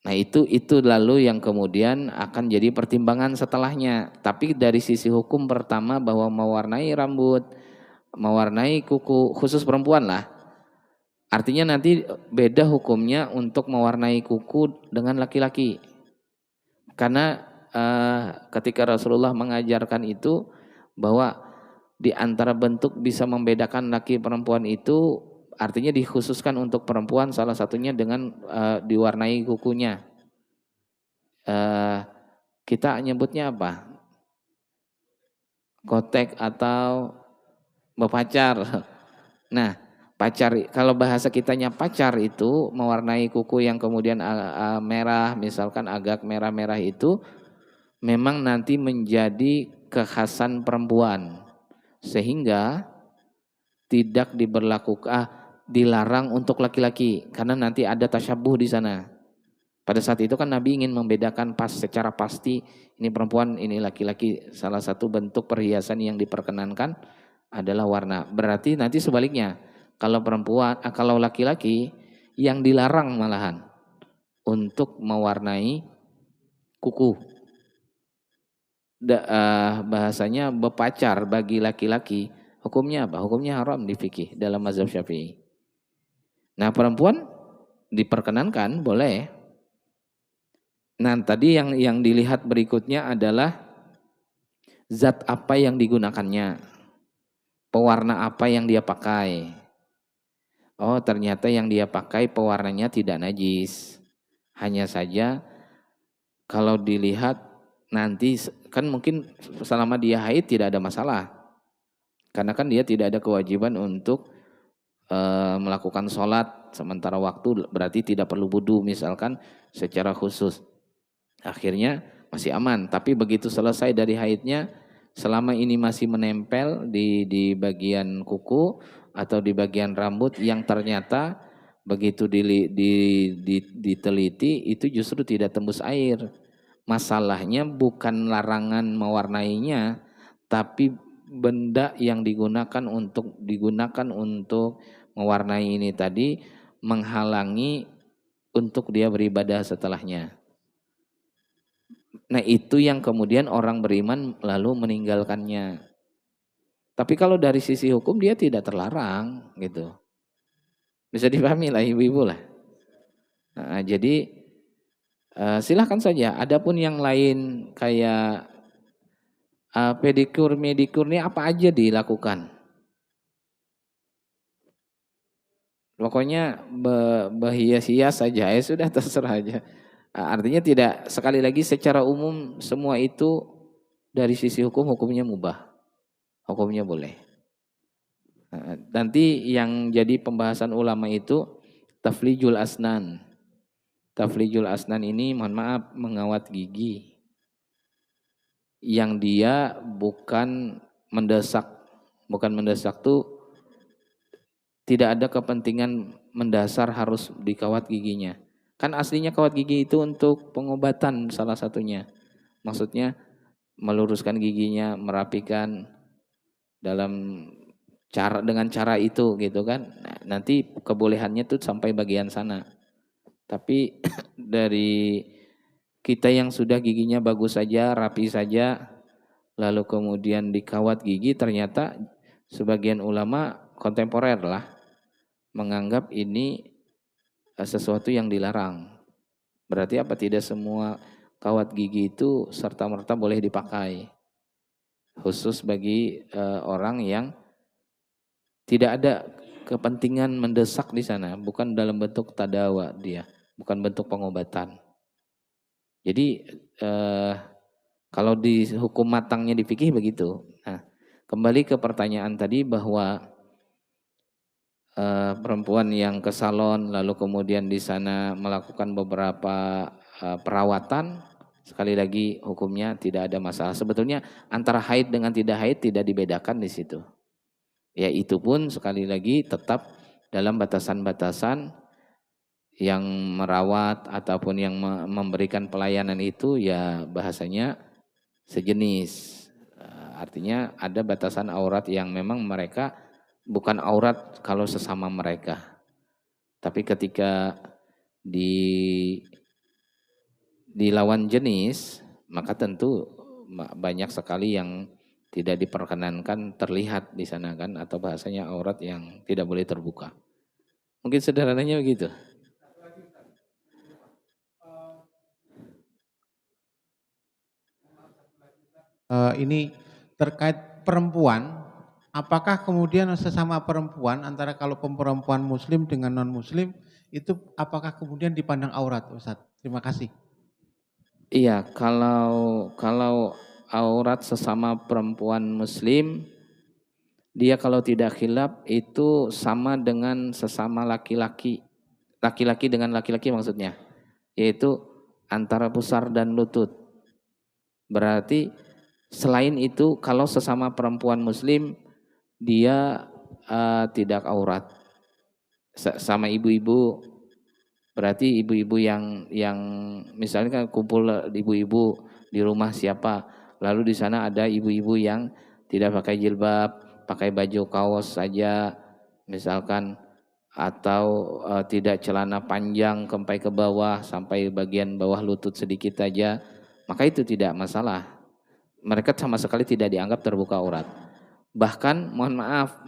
Nah, itu lalu yang kemudian akan jadi pertimbangan setelahnya. Tapi dari sisi hukum pertama bahwa mewarnai rambut, mewarnai kuku, khusus perempuan lah. Artinya nanti beda hukumnya untuk mewarnai kuku dengan laki-laki. Karena ketika Rasulullah mengajarkan itu, bahwa di antara bentuk bisa membedakan laki perempuan itu artinya dikhususkan untuk perempuan salah satunya dengan diwarnai kukunya. Kita nyebutnya apa? Kotek atau bepacar. Nah, pacar, kalau bahasa kitanya pacar itu mewarnai kuku yang kemudian merah, misalkan agak merah-merah itu memang nanti menjadi kekhasan perempuan, sehingga tidak dilarang untuk laki-laki karena nanti ada tasyabuh di sana. Pada saat itu kan Nabi ingin membedakan secara pasti ini perempuan, ini laki-laki. Salah satu bentuk perhiasan yang diperkenankan adalah warna. Berarti nanti sebaliknya, kalau perempuan, kalau laki-laki yang dilarang malahan untuk mewarnai kuku. Bahasanya bepacar bagi laki-laki, hukumnya apa? Hukumnya haram di fikih dalam mazhab Syafi'i. Nah, perempuan diperkenankan boleh. Nah, tadi yang dilihat berikutnya adalah zat apa yang digunakannya, pewarna apa yang dia pakai. Oh, ternyata yang dia pakai pewarnanya tidak najis. Hanya saja kalau dilihat nanti kan mungkin selama dia haid tidak ada masalah. Karena kan dia tidak ada kewajiban untuk melakukan sholat sementara waktu, berarti tidak perlu wudu misalkan secara khusus. Akhirnya masih aman, tapi begitu selesai dari haidnya, selama ini masih menempel di bagian kuku atau di bagian rambut yang ternyata begitu diteliti itu justru tidak tembus air. Masalahnya bukan larangan mewarnainya, tapi benda yang digunakan untuk mewarnai ini tadi menghalangi untuk dia beribadah setelahnya. Nah, itu yang kemudian orang beriman lalu meninggalkannya. Tapi kalau dari sisi hukum dia tidak terlarang gitu. Bisa dipahami lah ibu-ibu lah. Nah, jadi silahkan saja. Adapun yang lain kayak pedikur, medikur ini apa aja dilakukan. Pokoknya berhias-hias saja, ya sudah terserah aja. Artinya tidak, sekali lagi secara umum semua itu dari sisi hukumnya mubah. Hukumnya boleh. Nanti yang jadi pembahasan ulama itu taflijul asnan. Taflijul asnan ini mohon maaf mengawat gigi yang dia bukan mendesak. Bukan mendesak tuh tidak ada kepentingan mendasar harus dikawat giginya. Kan aslinya kawat gigi itu untuk pengobatan salah satunya. Maksudnya meluruskan giginya, merapikan dalam dengan cara itu gitu kan. Nah, nanti kebolehannya tuh sampai bagian sana. Tapi dari kita yang sudah giginya bagus saja, rapi saja, lalu kemudian dikawat gigi, ternyata sebagian ulama kontemporer lah menganggap ini sesuatu yang dilarang. Berarti apa? Tidak semua kawat gigi itu serta-merta boleh dipakai. Khusus bagi orang yang tidak ada kepentingan mendesak di sana, bukan dalam bentuk tadawa dia, bukan bentuk pengobatan. Jadi kalau di hukum matangnya di fikih begitu. Nah, kembali ke pertanyaan tadi bahwa perempuan yang ke salon lalu kemudian di sana melakukan beberapa perawatan, sekali lagi hukumnya tidak ada masalah. Sebetulnya antara haid dengan tidak haid tidak dibedakan di situ. Ya itu pun sekali lagi tetap dalam batasan-batasan yang merawat ataupun yang memberikan pelayanan itu ya bahasanya sejenis. Artinya ada batasan aurat yang memang mereka bukan aurat kalau sesama mereka. Tapi ketika di lawan jenis maka tentu banyak sekali yang tidak diperkenankan terlihat di sana kan, atau bahasanya aurat yang tidak boleh terbuka. Mungkin sederhananya begitu. Ini terkait perempuan, apakah kemudian sesama perempuan antara kalau perempuan muslim dengan non muslim itu apakah kemudian dipandang aurat, Ustaz? Terima kasih. Iya, kalau aurat sesama perempuan muslim, dia kalau tidak khilaf itu sama dengan sesama laki-laki. Laki-laki dengan laki-laki maksudnya, yaitu antara pusar dan lutut. Berarti selain itu kalau sesama perempuan muslim dia tidak aurat. Sama ibu-ibu, berarti ibu-ibu yang misalnya kan kumpul ibu-ibu di rumah siapa, lalu di sana ada ibu-ibu yang tidak pakai jilbab, pakai baju kaos saja misalkan, atau tidak celana panjang sampai ke bawah, sampai bagian bawah lutut sedikit saja, maka itu tidak masalah. Mereka sama sekali tidak dianggap terbuka aurat. Bahkan mohon maaf,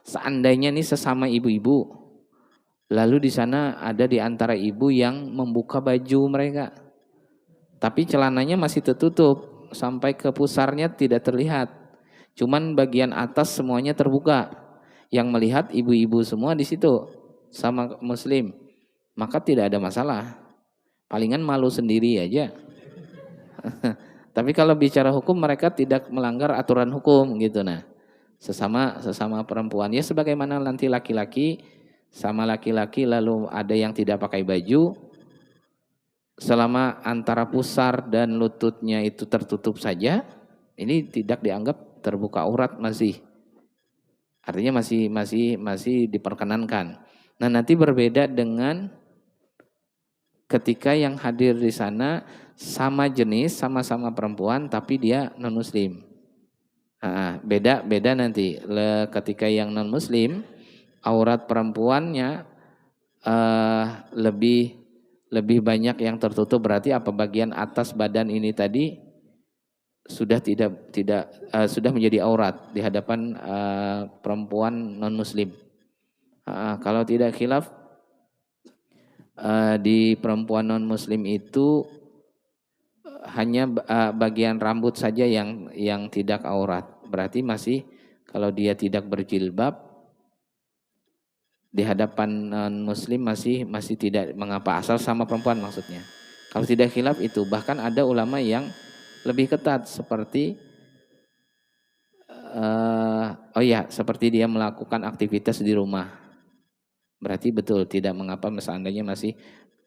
seandainya nih sesama ibu-ibu, lalu di sana ada di antara ibu yang membuka baju mereka, tapi celananya masih tertutup sampai ke pusarnya tidak terlihat, cuman bagian atas semuanya terbuka, yang melihat ibu-ibu semua di situ sama muslim, maka tidak ada masalah. Palingan malu sendiri aja. Tapi kalau bicara hukum mereka tidak melanggar aturan hukum gitu. Nah, sesama perempuan ya sebagaimana nanti laki-laki sama laki-laki lalu ada yang tidak pakai baju, selama antara pusar dan lututnya itu tertutup saja, ini tidak dianggap terbuka aurat masih. Artinya masih diperkenankan. Nah, nanti berbeda dengan ketika yang hadir di sana sama jenis, sama-sama perempuan tapi dia non muslim. Beda nanti ketika yang non muslim aurat perempuannya lebih banyak yang tertutup, berarti apa bagian atas badan ini tadi sudah sudah menjadi aurat di hadapan perempuan non muslim. Kalau tidak khilaf di perempuan non muslim itu hanya bagian rambut saja yang tidak aurat. Berarti masih kalau dia tidak berjilbab di hadapan non muslim masih tidak mengapa, asal sama perempuan maksudnya. Kalau tidak khilaf itu, bahkan ada ulama yang lebih ketat seperti seperti dia melakukan aktivitas di rumah. Berarti betul tidak mengapa seandainya masih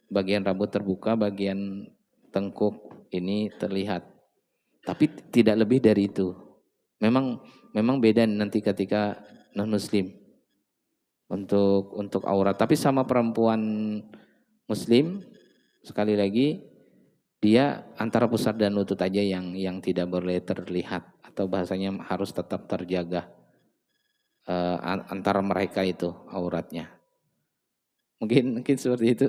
bagian rambut terbuka, bagian tengkuk ini terlihat. Tapi tidak lebih dari itu. Memang beda nanti ketika non muslim untuk aurat. Tapi sama perempuan muslim sekali lagi dia antara pusar dan lutut aja yang tidak boleh terlihat atau bahasanya harus tetap terjaga antara mereka itu auratnya. Mungkin seperti itu.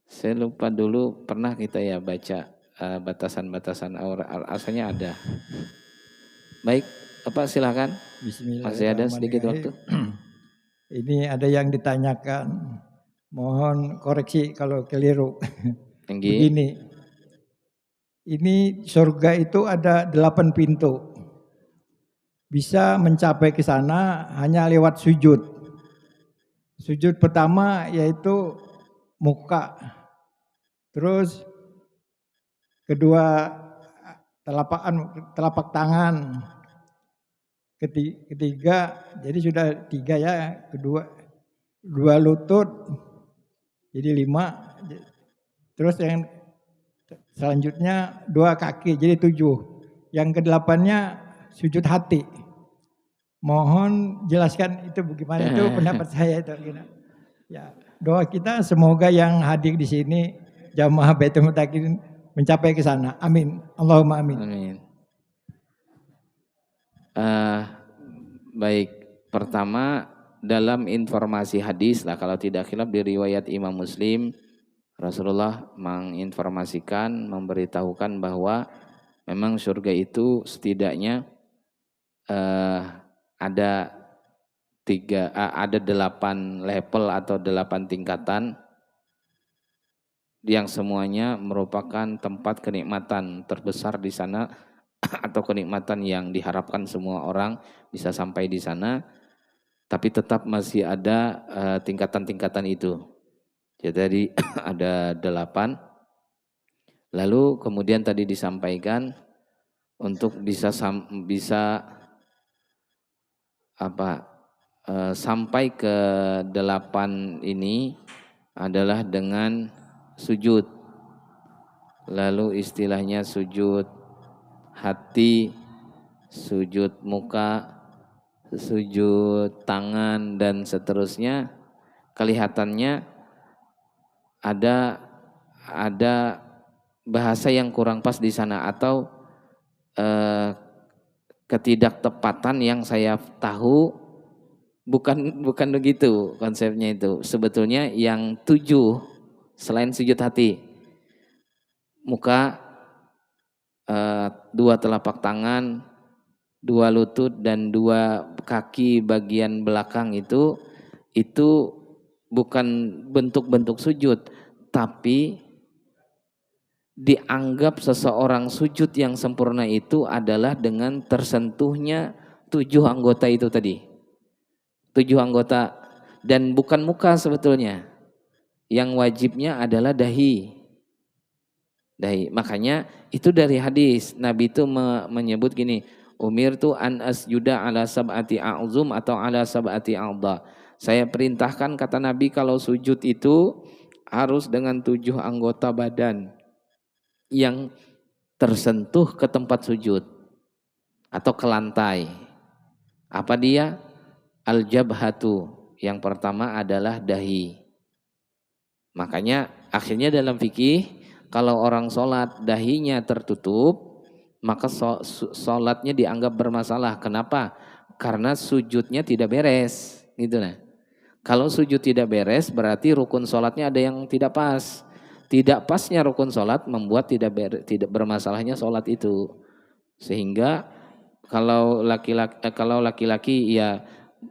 Saya lupa dulu pernah kita ya baca batasan-batasan aurat, asalnya ada. Baik, Bapak silakan. Masih ada sedikit waktu. Ini ada yang ditanyakan, mohon koreksi kalau keliru. Begini, ini surga itu ada 8 pintu. Bisa mencapai ke sana hanya lewat sujud. Sujud pertama yaitu muka. Terus kedua telapak tangan. Ketiga, jadi sudah 3 ya. Kedua 2 lutut, jadi 5. Terus yang selanjutnya 2 kaki, jadi 7. Yang ke-8-nya sujud hati. Mohon jelaskan itu bagaimana, itu pendapat saya itu. Ya, doa kita semoga yang hadir di sini jamaah Baitul Mutakin mencapai ke sana. Amin. Allahumma amin. Amin. Baik, pertama dalam informasi hadis lah, kalau tidak khilaf di riwayat Imam Muslim, Rasulullah menginformasikan, memberitahukan bahwa memang surga itu setidaknya ada 8 level atau 8 tingkatan yang semuanya merupakan tempat kenikmatan terbesar di sana atau kenikmatan yang diharapkan semua orang bisa sampai di sana, tapi tetap masih ada tingkatan-tingkatan itu. Jadi ada 8. Lalu kemudian tadi disampaikan untuk bisa sampai ke 8 ini adalah dengan sujud. Lalu istilahnya sujud hati, sujud muka, sujud tangan dan seterusnya. Kelihatannya ada bahasa yang kurang pas di sana atau ketidaktepatan yang saya tahu bukan begitu konsepnya itu. Sebetulnya yang 7 selain sujud hati, muka, 2 telapak tangan, 2 lutut dan 2 kaki bagian belakang itu bukan bentuk-bentuk sujud, tapi dianggap seseorang sujud yang sempurna itu adalah dengan tersentuhnya 7 anggota itu tadi. 7 anggota, dan bukan muka sebetulnya. Yang wajibnya adalah dahi. Makanya itu dari hadis Nabi itu menyebut gini, umirtu an asjuda ala sab'ati a'zum atau ala sab'ati a'dha. Saya perintahkan, kata Nabi, kalau sujud itu harus dengan 7 anggota badan yang tersentuh ke tempat sujud atau ke lantai. Apa dia? Al-jabhatu. Yang pertama adalah dahi. Makanya akhirnya dalam fikih, kalau orang sholat dahinya tertutup, maka sholatnya dianggap bermasalah. Kenapa? Karena sujudnya tidak beres. Gitu nah. Kalau sujud tidak beres, berarti rukun sholatnya ada yang tidak pas. Tidak pasnya rukun sholat membuat tidak bermasalahnya sholat itu. Sehingga kalau laki-laki ya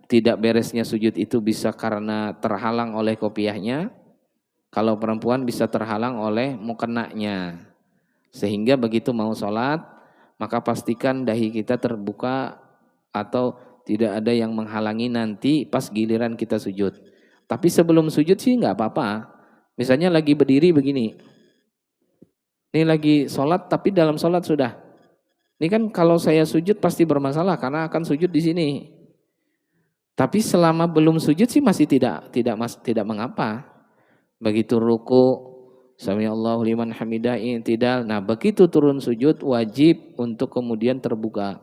tidak beresnya sujud itu bisa karena terhalang oleh kopiahnya. Kalau perempuan bisa terhalang oleh mukenaknya. Sehingga begitu mau sholat, maka pastikan dahi kita terbuka atau tidak ada yang menghalangi nanti pas giliran kita sujud. Tapi sebelum sujud sih nggak apa-apa. Misalnya lagi berdiri begini, ini lagi sholat tapi dalam sholat sudah. Ini kan kalau saya sujud pasti bermasalah karena akan sujud di sini. Tapi selama belum sujud sih masih tidak mengapa. Begitu ruku, sami Allahu liman hamidah, i'tidal. Nah, begitu turun sujud wajib untuk kemudian terbuka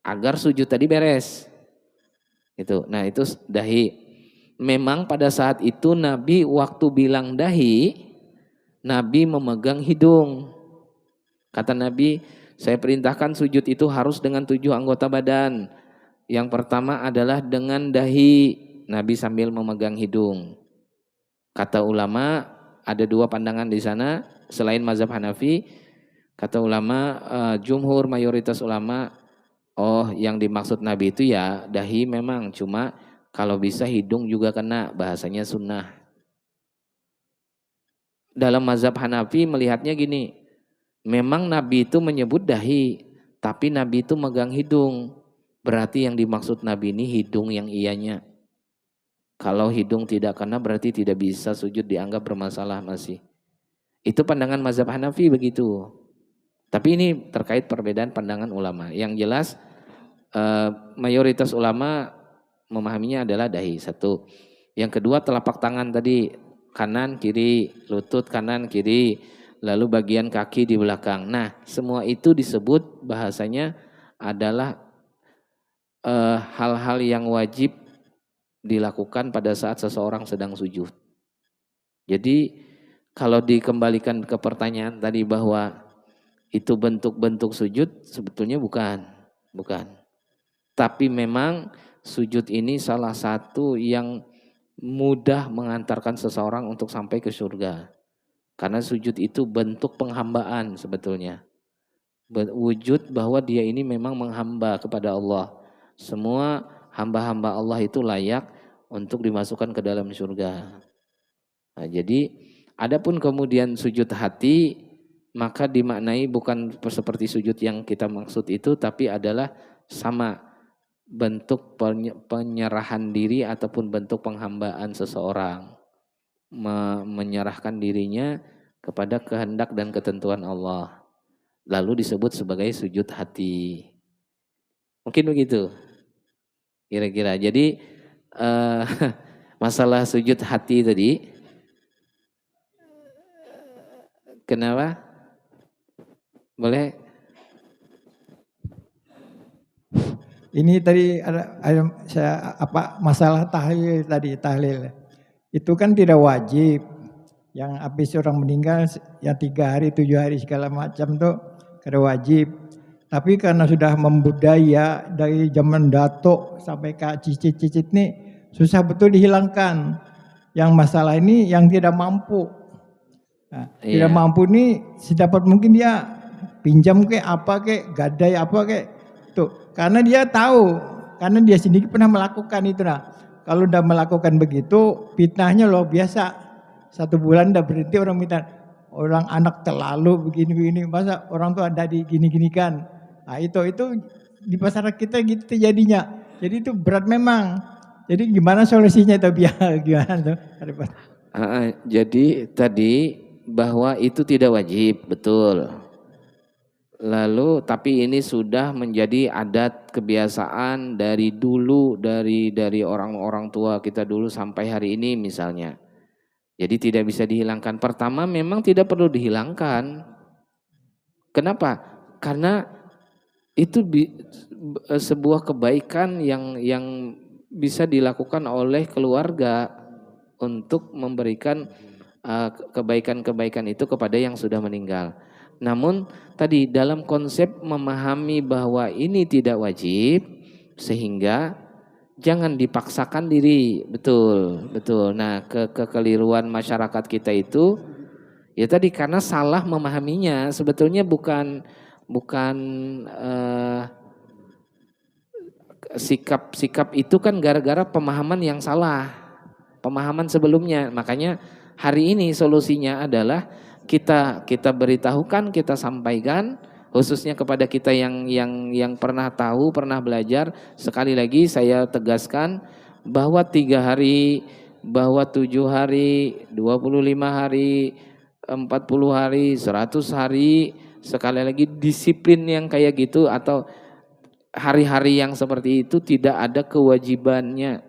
agar sujud tadi beres. Itu. Nah, itu dahi. Memang pada saat itu Nabi waktu bilang dahi, Nabi memegang hidung. Kata Nabi, saya perintahkan sujud itu harus dengan 7 anggota badan. Yang pertama adalah dengan dahi, Nabi sambil memegang hidung. Kata ulama, ada 2 pandangan di sana, selain mazhab Hanafi, kata ulama, jumhur mayoritas ulama, yang dimaksud Nabi itu ya dahi memang, cuma kalau bisa hidung juga kena, bahasanya sunnah. Dalam mazhab Hanafi melihatnya gini, memang Nabi itu menyebut dahi, tapi Nabi itu megang hidung. Berarti yang dimaksud Nabi ini hidung yang ianya. Kalau hidung tidak kena berarti tidak bisa sujud, dianggap bermasalah masih. Itu pandangan mazhab Hanafi begitu. Tapi ini terkait perbedaan pandangan ulama. Yang jelas mayoritas ulama memahaminya adalah dahi, satu. Yang kedua telapak tangan tadi, kanan kiri, lutut kanan kiri, lalu bagian kaki di belakang. Nah, semua itu disebut bahasanya adalah hal-hal yang wajib dilakukan pada saat seseorang sedang sujud. Jadi kalau dikembalikan ke pertanyaan tadi bahwa itu bentuk-bentuk sujud, sebetulnya bukan. Tapi memang sujud ini salah satu yang mudah mengantarkan seseorang untuk sampai ke surga. Karena sujud itu bentuk penghambaan sebetulnya. Wujud bahwa dia ini memang menghamba kepada Allah. Semua hamba-hamba Allah itu layak untuk dimasukkan ke dalam surga. Nah, jadi adapun kemudian sujud hati, maka dimaknai bukan seperti sujud yang kita maksud itu, tapi adalah sama bentuk penyerahan diri ataupun bentuk penghambaan seseorang. Menyerahkan dirinya kepada kehendak dan ketentuan Allah. Lalu disebut sebagai sujud hati. Mungkin begitu kira-kira. Jadi masalah sujud hati tadi, kenapa? Boleh? Ini tadi ada masalah tahlil tadi, tahlil. Itu kan tidak wajib. Yang habis orang meninggal yang 3 hari, 7 hari segala macam tuh kada wajib. Tapi karena sudah membudaya dari zaman datuk sampai ke cicit-cicit nih susah betul dihilangkan. Yang masalah ini yang tidak mampu. Nah, tidak mampu nih sedapat mungkin dia pinjam ke apa ke, gadai apa ke. Tuh, karena dia tahu, karena dia sendiri pernah melakukan itu. Nah, kalau udah melakukan begitu, fitnahnya luar biasa. 1 bulan udah berhenti orang minta, orang anak terlalu begini-begini, masa orang tuh ada di gini-gini kan. Nah, itu di masyarakat kita gitu jadinya. Jadi itu berat memang. Jadi gimana solusinya itu biar gimana tuh? Jadi tadi bahwa itu tidak wajib, betul. Lalu tapi ini sudah menjadi adat kebiasaan dari dulu, dari orang-orang tua kita dulu sampai hari ini misalnya. Jadi tidak bisa dihilangkan. Pertama memang tidak perlu dihilangkan. Kenapa? Karena itu sebuah kebaikan yang bisa dilakukan oleh keluarga untuk memberikan kebaikan-kebaikan itu kepada yang sudah meninggal. Namun tadi dalam konsep memahami bahwa ini tidak wajib, sehingga jangan dipaksakan diri, betul. Nah, kekeliruan masyarakat kita itu ya tadi karena salah memahaminya, sebetulnya bukan sikap itu kan gara-gara pemahaman yang salah, pemahaman sebelumnya. Makanya hari ini solusinya adalah kita beritahukan, kita sampaikan, khususnya kepada kita yang pernah tahu, pernah belajar. Sekali lagi saya tegaskan bahwa 3 hari, bahwa 7 hari, 25 hari, 40 hari, 100 hari, sekali lagi disiplin yang kayak gitu atau hari-hari yang seperti itu tidak ada kewajibannya.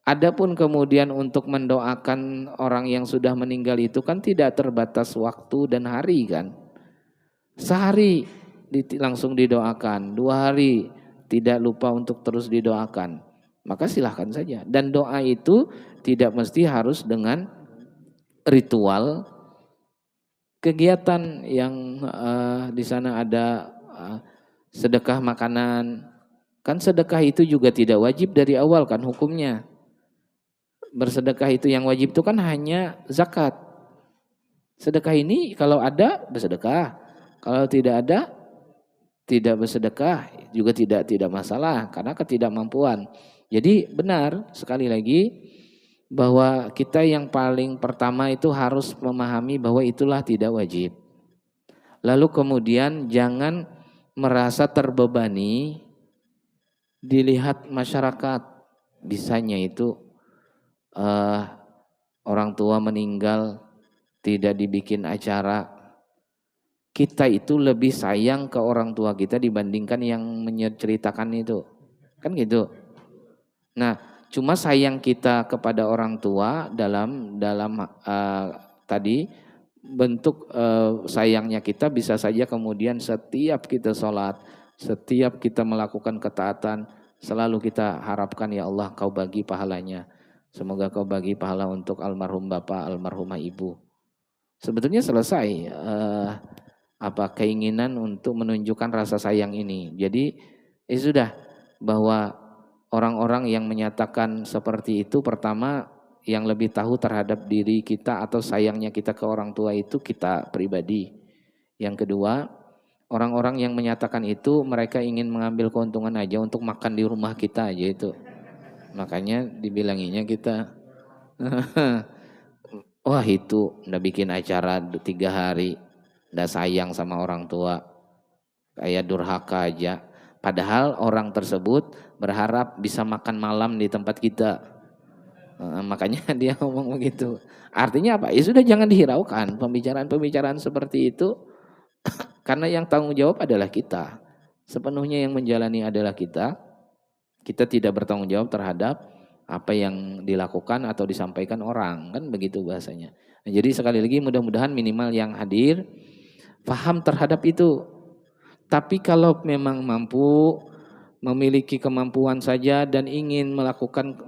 Adapun kemudian untuk mendoakan orang yang sudah meninggal itu kan tidak terbatas waktu dan hari kan. Sehari langsung didoakan, 2 hari tidak lupa untuk terus didoakan. Maka silahkan saja. Dan doa itu tidak mesti harus dengan ritual kegiatan yang di sana ada sedekah makanan. Kan sedekah itu juga tidak wajib dari awal kan hukumnya. Bersedekah itu yang wajib itu kan hanya zakat. Sedekah ini kalau ada bersedekah, kalau tidak ada tidak bersedekah juga tidak masalah karena ketidakmampuan. Jadi benar sekali lagi bahwa kita yang paling pertama itu harus memahami bahwa itulah tidak wajib. Lalu kemudian jangan merasa terbebani dilihat masyarakat, bisanya itu orang tua meninggal tidak dibikin acara. Kita itu lebih sayang ke orang tua kita dibandingkan yang menceritakan itu. Kan gitu. Nah, cuma sayang kita kepada orang tua dalam tadi bentuk sayangnya kita bisa saja kemudian setiap kita sholat, setiap kita melakukan ketaatan, selalu kita harapkan ya Allah kau bagi pahalanya. Semoga kau bagi pahala untuk almarhum bapak, almarhumah ibu. Sebetulnya selesai keinginan untuk menunjukkan rasa sayang ini. Jadi sudah bahwa orang-orang yang menyatakan seperti itu pertama yang lebih tahu terhadap diri kita atau sayangnya kita ke orang tua itu kita pribadi. Yang kedua, orang-orang yang menyatakan itu mereka ingin mengambil keuntungan aja untuk makan di rumah kita aja itu. Makanya dibilanginya kita wah itu udah bikin acara 3 hari, udah sayang sama orang tua, kayak durhaka aja. Padahal orang tersebut berharap bisa makan malam di tempat kita. Makanya dia ngomong begitu. Artinya apa? Ya sudah jangan dihiraukan pembicaraan-pembicaraan seperti itu. Karena yang tanggung jawab adalah kita. Sepenuhnya yang menjalani adalah kita. Kita tidak bertanggung jawab terhadap apa yang dilakukan atau disampaikan orang. Kan begitu bahasanya. Nah, jadi sekali lagi mudah-mudahan minimal yang hadir paham terhadap itu. Tapi kalau memang mampu, memiliki kemampuan saja dan ingin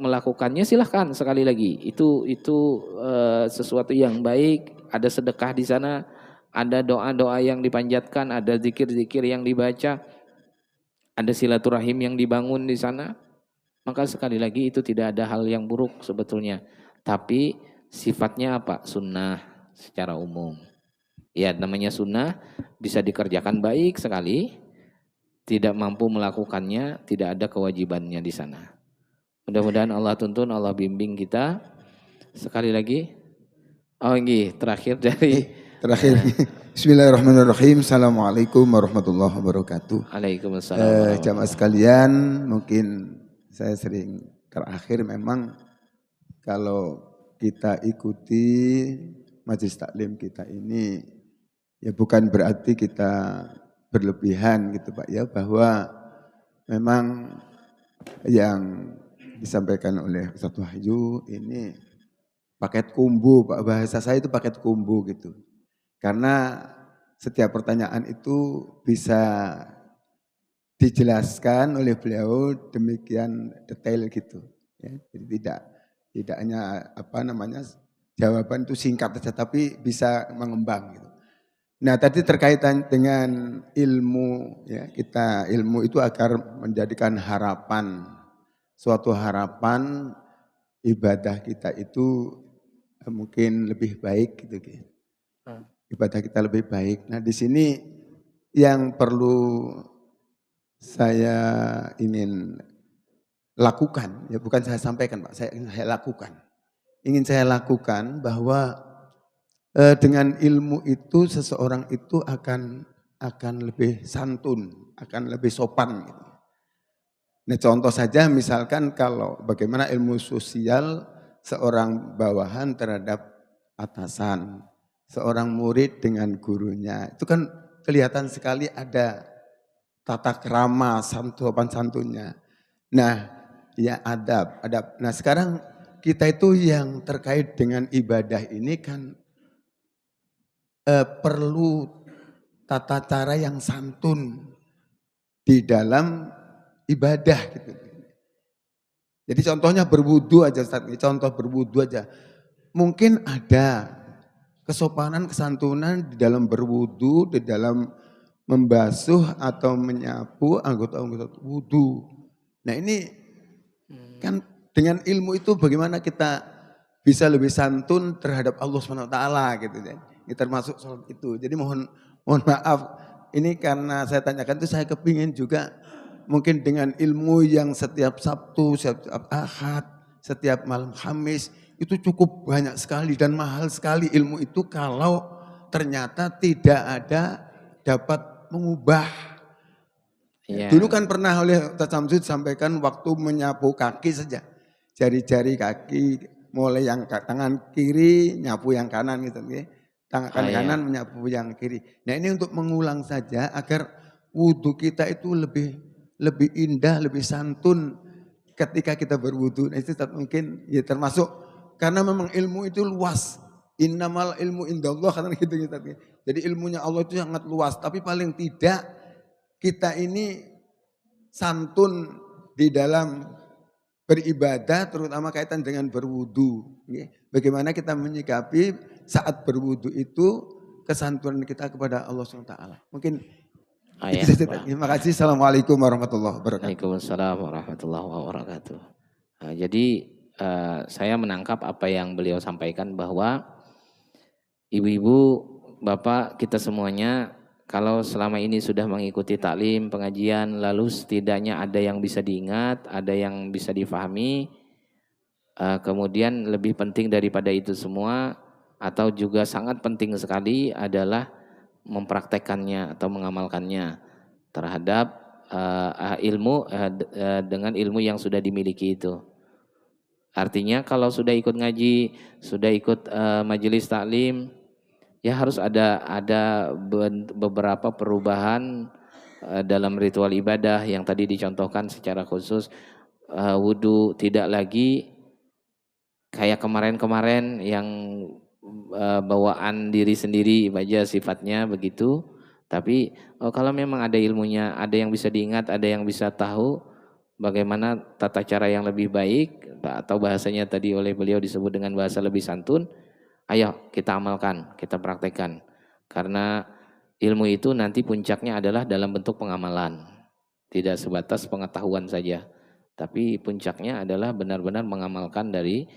melakukannya silahkan sekali lagi. Itu sesuatu yang baik, ada sedekah di sana, ada doa-doa yang dipanjatkan, ada zikir-zikir yang dibaca, ada silaturahim yang dibangun di sana. Maka sekali lagi itu tidak ada hal yang buruk sebetulnya. Tapi sifatnya apa? Sunnah secara umum. Ya namanya sunnah bisa dikerjakan baik sekali. Tidak mampu melakukannya, tidak ada kewajibannya di sana. Mudah-mudahan Allah tuntun, Allah bimbing kita. Sekali lagi. Oh ini terakhir dari. Terakhir. Bismillahirrahmanirrahim. Assalamualaikum warahmatullahi wabarakatuh. Waalaikumsalam. Jamaah sekalian, mungkin saya sering terakhir memang kalau kita ikuti majelis taklim kita ini ya bukan berarti kita berlebihan gitu Pak ya, bahwa memang yang disampaikan oleh Ustaz Wahyu ini paket kumbu Pak, bahasa saya itu paket kumbu gitu. Karena setiap pertanyaan itu bisa dijelaskan oleh beliau demikian detail gitu. Ya, jadi tidak hanya jawaban itu singkat saja, tapi bisa mengembang gitu. Nah tadi terkaitan dengan ilmu, ya kita ilmu itu agar menjadikan harapan, suatu harapan ibadah kita itu mungkin lebih baik gitu. Ibadah kita lebih baik. Nah di sini yang perlu saya ingin lakukan, ya bukan saya sampaikan Pak, saya lakukan. Ingin saya lakukan bahwa dengan ilmu itu seseorang itu akan lebih santun, akan lebih sopan. Gitu. Nah contoh saja misalkan kalau bagaimana ilmu sosial seorang bawahan terhadap atasan, seorang murid dengan gurunya, itu kan kelihatan sekali ada tata krama, sopan santunnya. Nah, ya adab. Nah sekarang kita itu yang terkait dengan ibadah ini kan perlu tata cara yang santun di dalam ibadah gitu. Jadi contohnya berwudu aja, contoh berwudu aja. Mungkin ada kesopanan, kesantunan di dalam berwudu, di dalam membasuh atau menyapu anggota-anggota wudu. Nah ini kan dengan ilmu itu bagaimana kita bisa lebih santun terhadap Allah SWT gitu ya. Ini termasuk sholat itu. Jadi mohon maaf, ini karena saya tanyakan itu saya kepingin juga mungkin dengan ilmu yang setiap Sabtu, setiap Ahad, setiap malam Khamis itu cukup banyak sekali dan mahal sekali ilmu itu kalau ternyata tidak ada dapat mengubah. Iya. Dulu kan pernah oleh Ustaz Samsud sampaikan waktu menyapu kaki saja. Jari-jari kaki mulai yang tangan kiri nyapu yang kanan gitu. Tangan kanan menyapu yang kiri. Nah ini untuk mengulang saja agar wudhu kita itu lebih indah, lebih santun ketika kita berwudhu. Nah itu mungkin ya termasuk karena memang ilmu itu luas. Innamal ilmu indallah kan gitu. Jadi ilmunya Allah itu sangat luas. Tapi paling tidak kita ini santun di dalam beribadah terutama kaitan dengan berwudu. Bagaimana kita menyikapi saat berwudu itu kesantunan kita kepada Allah SWT. Mungkin itu saja. Terima kasih. Assalamualaikum warahmatullahi wabarakatuh. Waalaikumsalam warahmatullahi wabarakatuh. Nah, jadi saya menangkap apa yang beliau sampaikan bahwa ibu-ibu, bapak, kita semuanya kalau selama ini sudah mengikuti taklim, pengajian, lalu setidaknya ada yang bisa diingat, ada yang bisa difahami, kemudian lebih penting daripada itu semua, atau juga sangat penting sekali adalah mempraktekannya atau mengamalkannya terhadap ilmu dengan ilmu yang sudah dimiliki itu. Artinya kalau sudah ikut ngaji, sudah ikut majelis taklim, ya harus ada beberapa perubahan dalam ritual ibadah yang tadi dicontohkan secara khusus. Wudu tidak lagi kayak kemarin-kemarin yang bawaan diri sendiri aja sifatnya begitu. Tapi kalau memang ada ilmunya, ada yang bisa diingat, ada yang bisa tahu bagaimana tata cara yang lebih baik, atau bahasanya tadi oleh beliau disebut dengan bahasa lebih santun. Ayo kita amalkan, kita praktekkan. Karena ilmu itu nanti puncaknya adalah dalam bentuk pengamalan. Tidak sebatas pengetahuan saja. Tapi puncaknya adalah benar-benar mengamalkan dari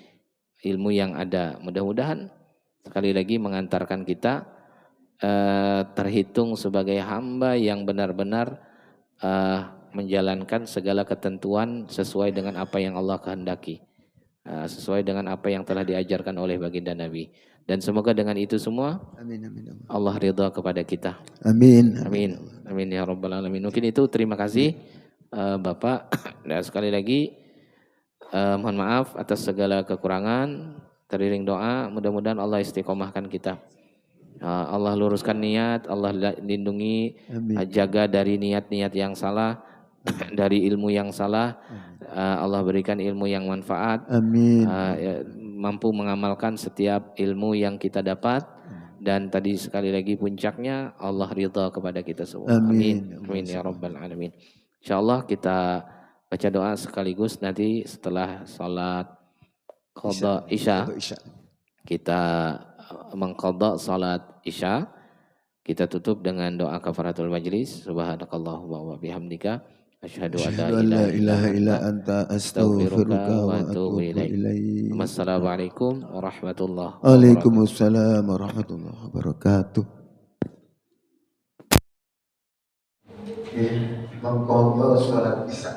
ilmu yang ada. Mudah-mudahan sekali lagi mengantarkan kita terhitung sebagai hamba yang benar-benar menjalankan segala ketentuan sesuai dengan apa yang Allah kehendaki. Sesuai dengan apa yang telah diajarkan oleh baginda Nabi. Dan semoga dengan itu semua Allah ridha kepada kita. Amin. Amin. Amin ya rabbal alamin. Mungkin itu, terima kasih Bapak. Dan sekali lagi mohon maaf atas segala kekurangan. Teriring doa, mudah-mudahan Allah istiqomahkan kita. Allah luruskan niat, Allah lindungi, jaga dari niat-niat yang salah, dari ilmu yang salah. Allah berikan ilmu yang manfaat. Amin. Mampu mengamalkan setiap ilmu yang kita dapat. Dan tadi sekali lagi puncaknya Allah ridha kepada kita semua. Amin. Amin ya rabbal alamin. Insyaallah kita baca doa sekaligus nanti setelah salat qada Isya. Kita mengqadha salat Isya. Kita tutup dengan doa kafaratul majlis. Subhanakallahumma wa bihamdika asyhadu an la ilaha illa anta astaghfiruka wa atubu ilaik. Wassalamualaikum warahmatullahi wabarakatuh. Waalaikumsalam warahmatullahi wabarakatuh. Mengqadha salat Isya.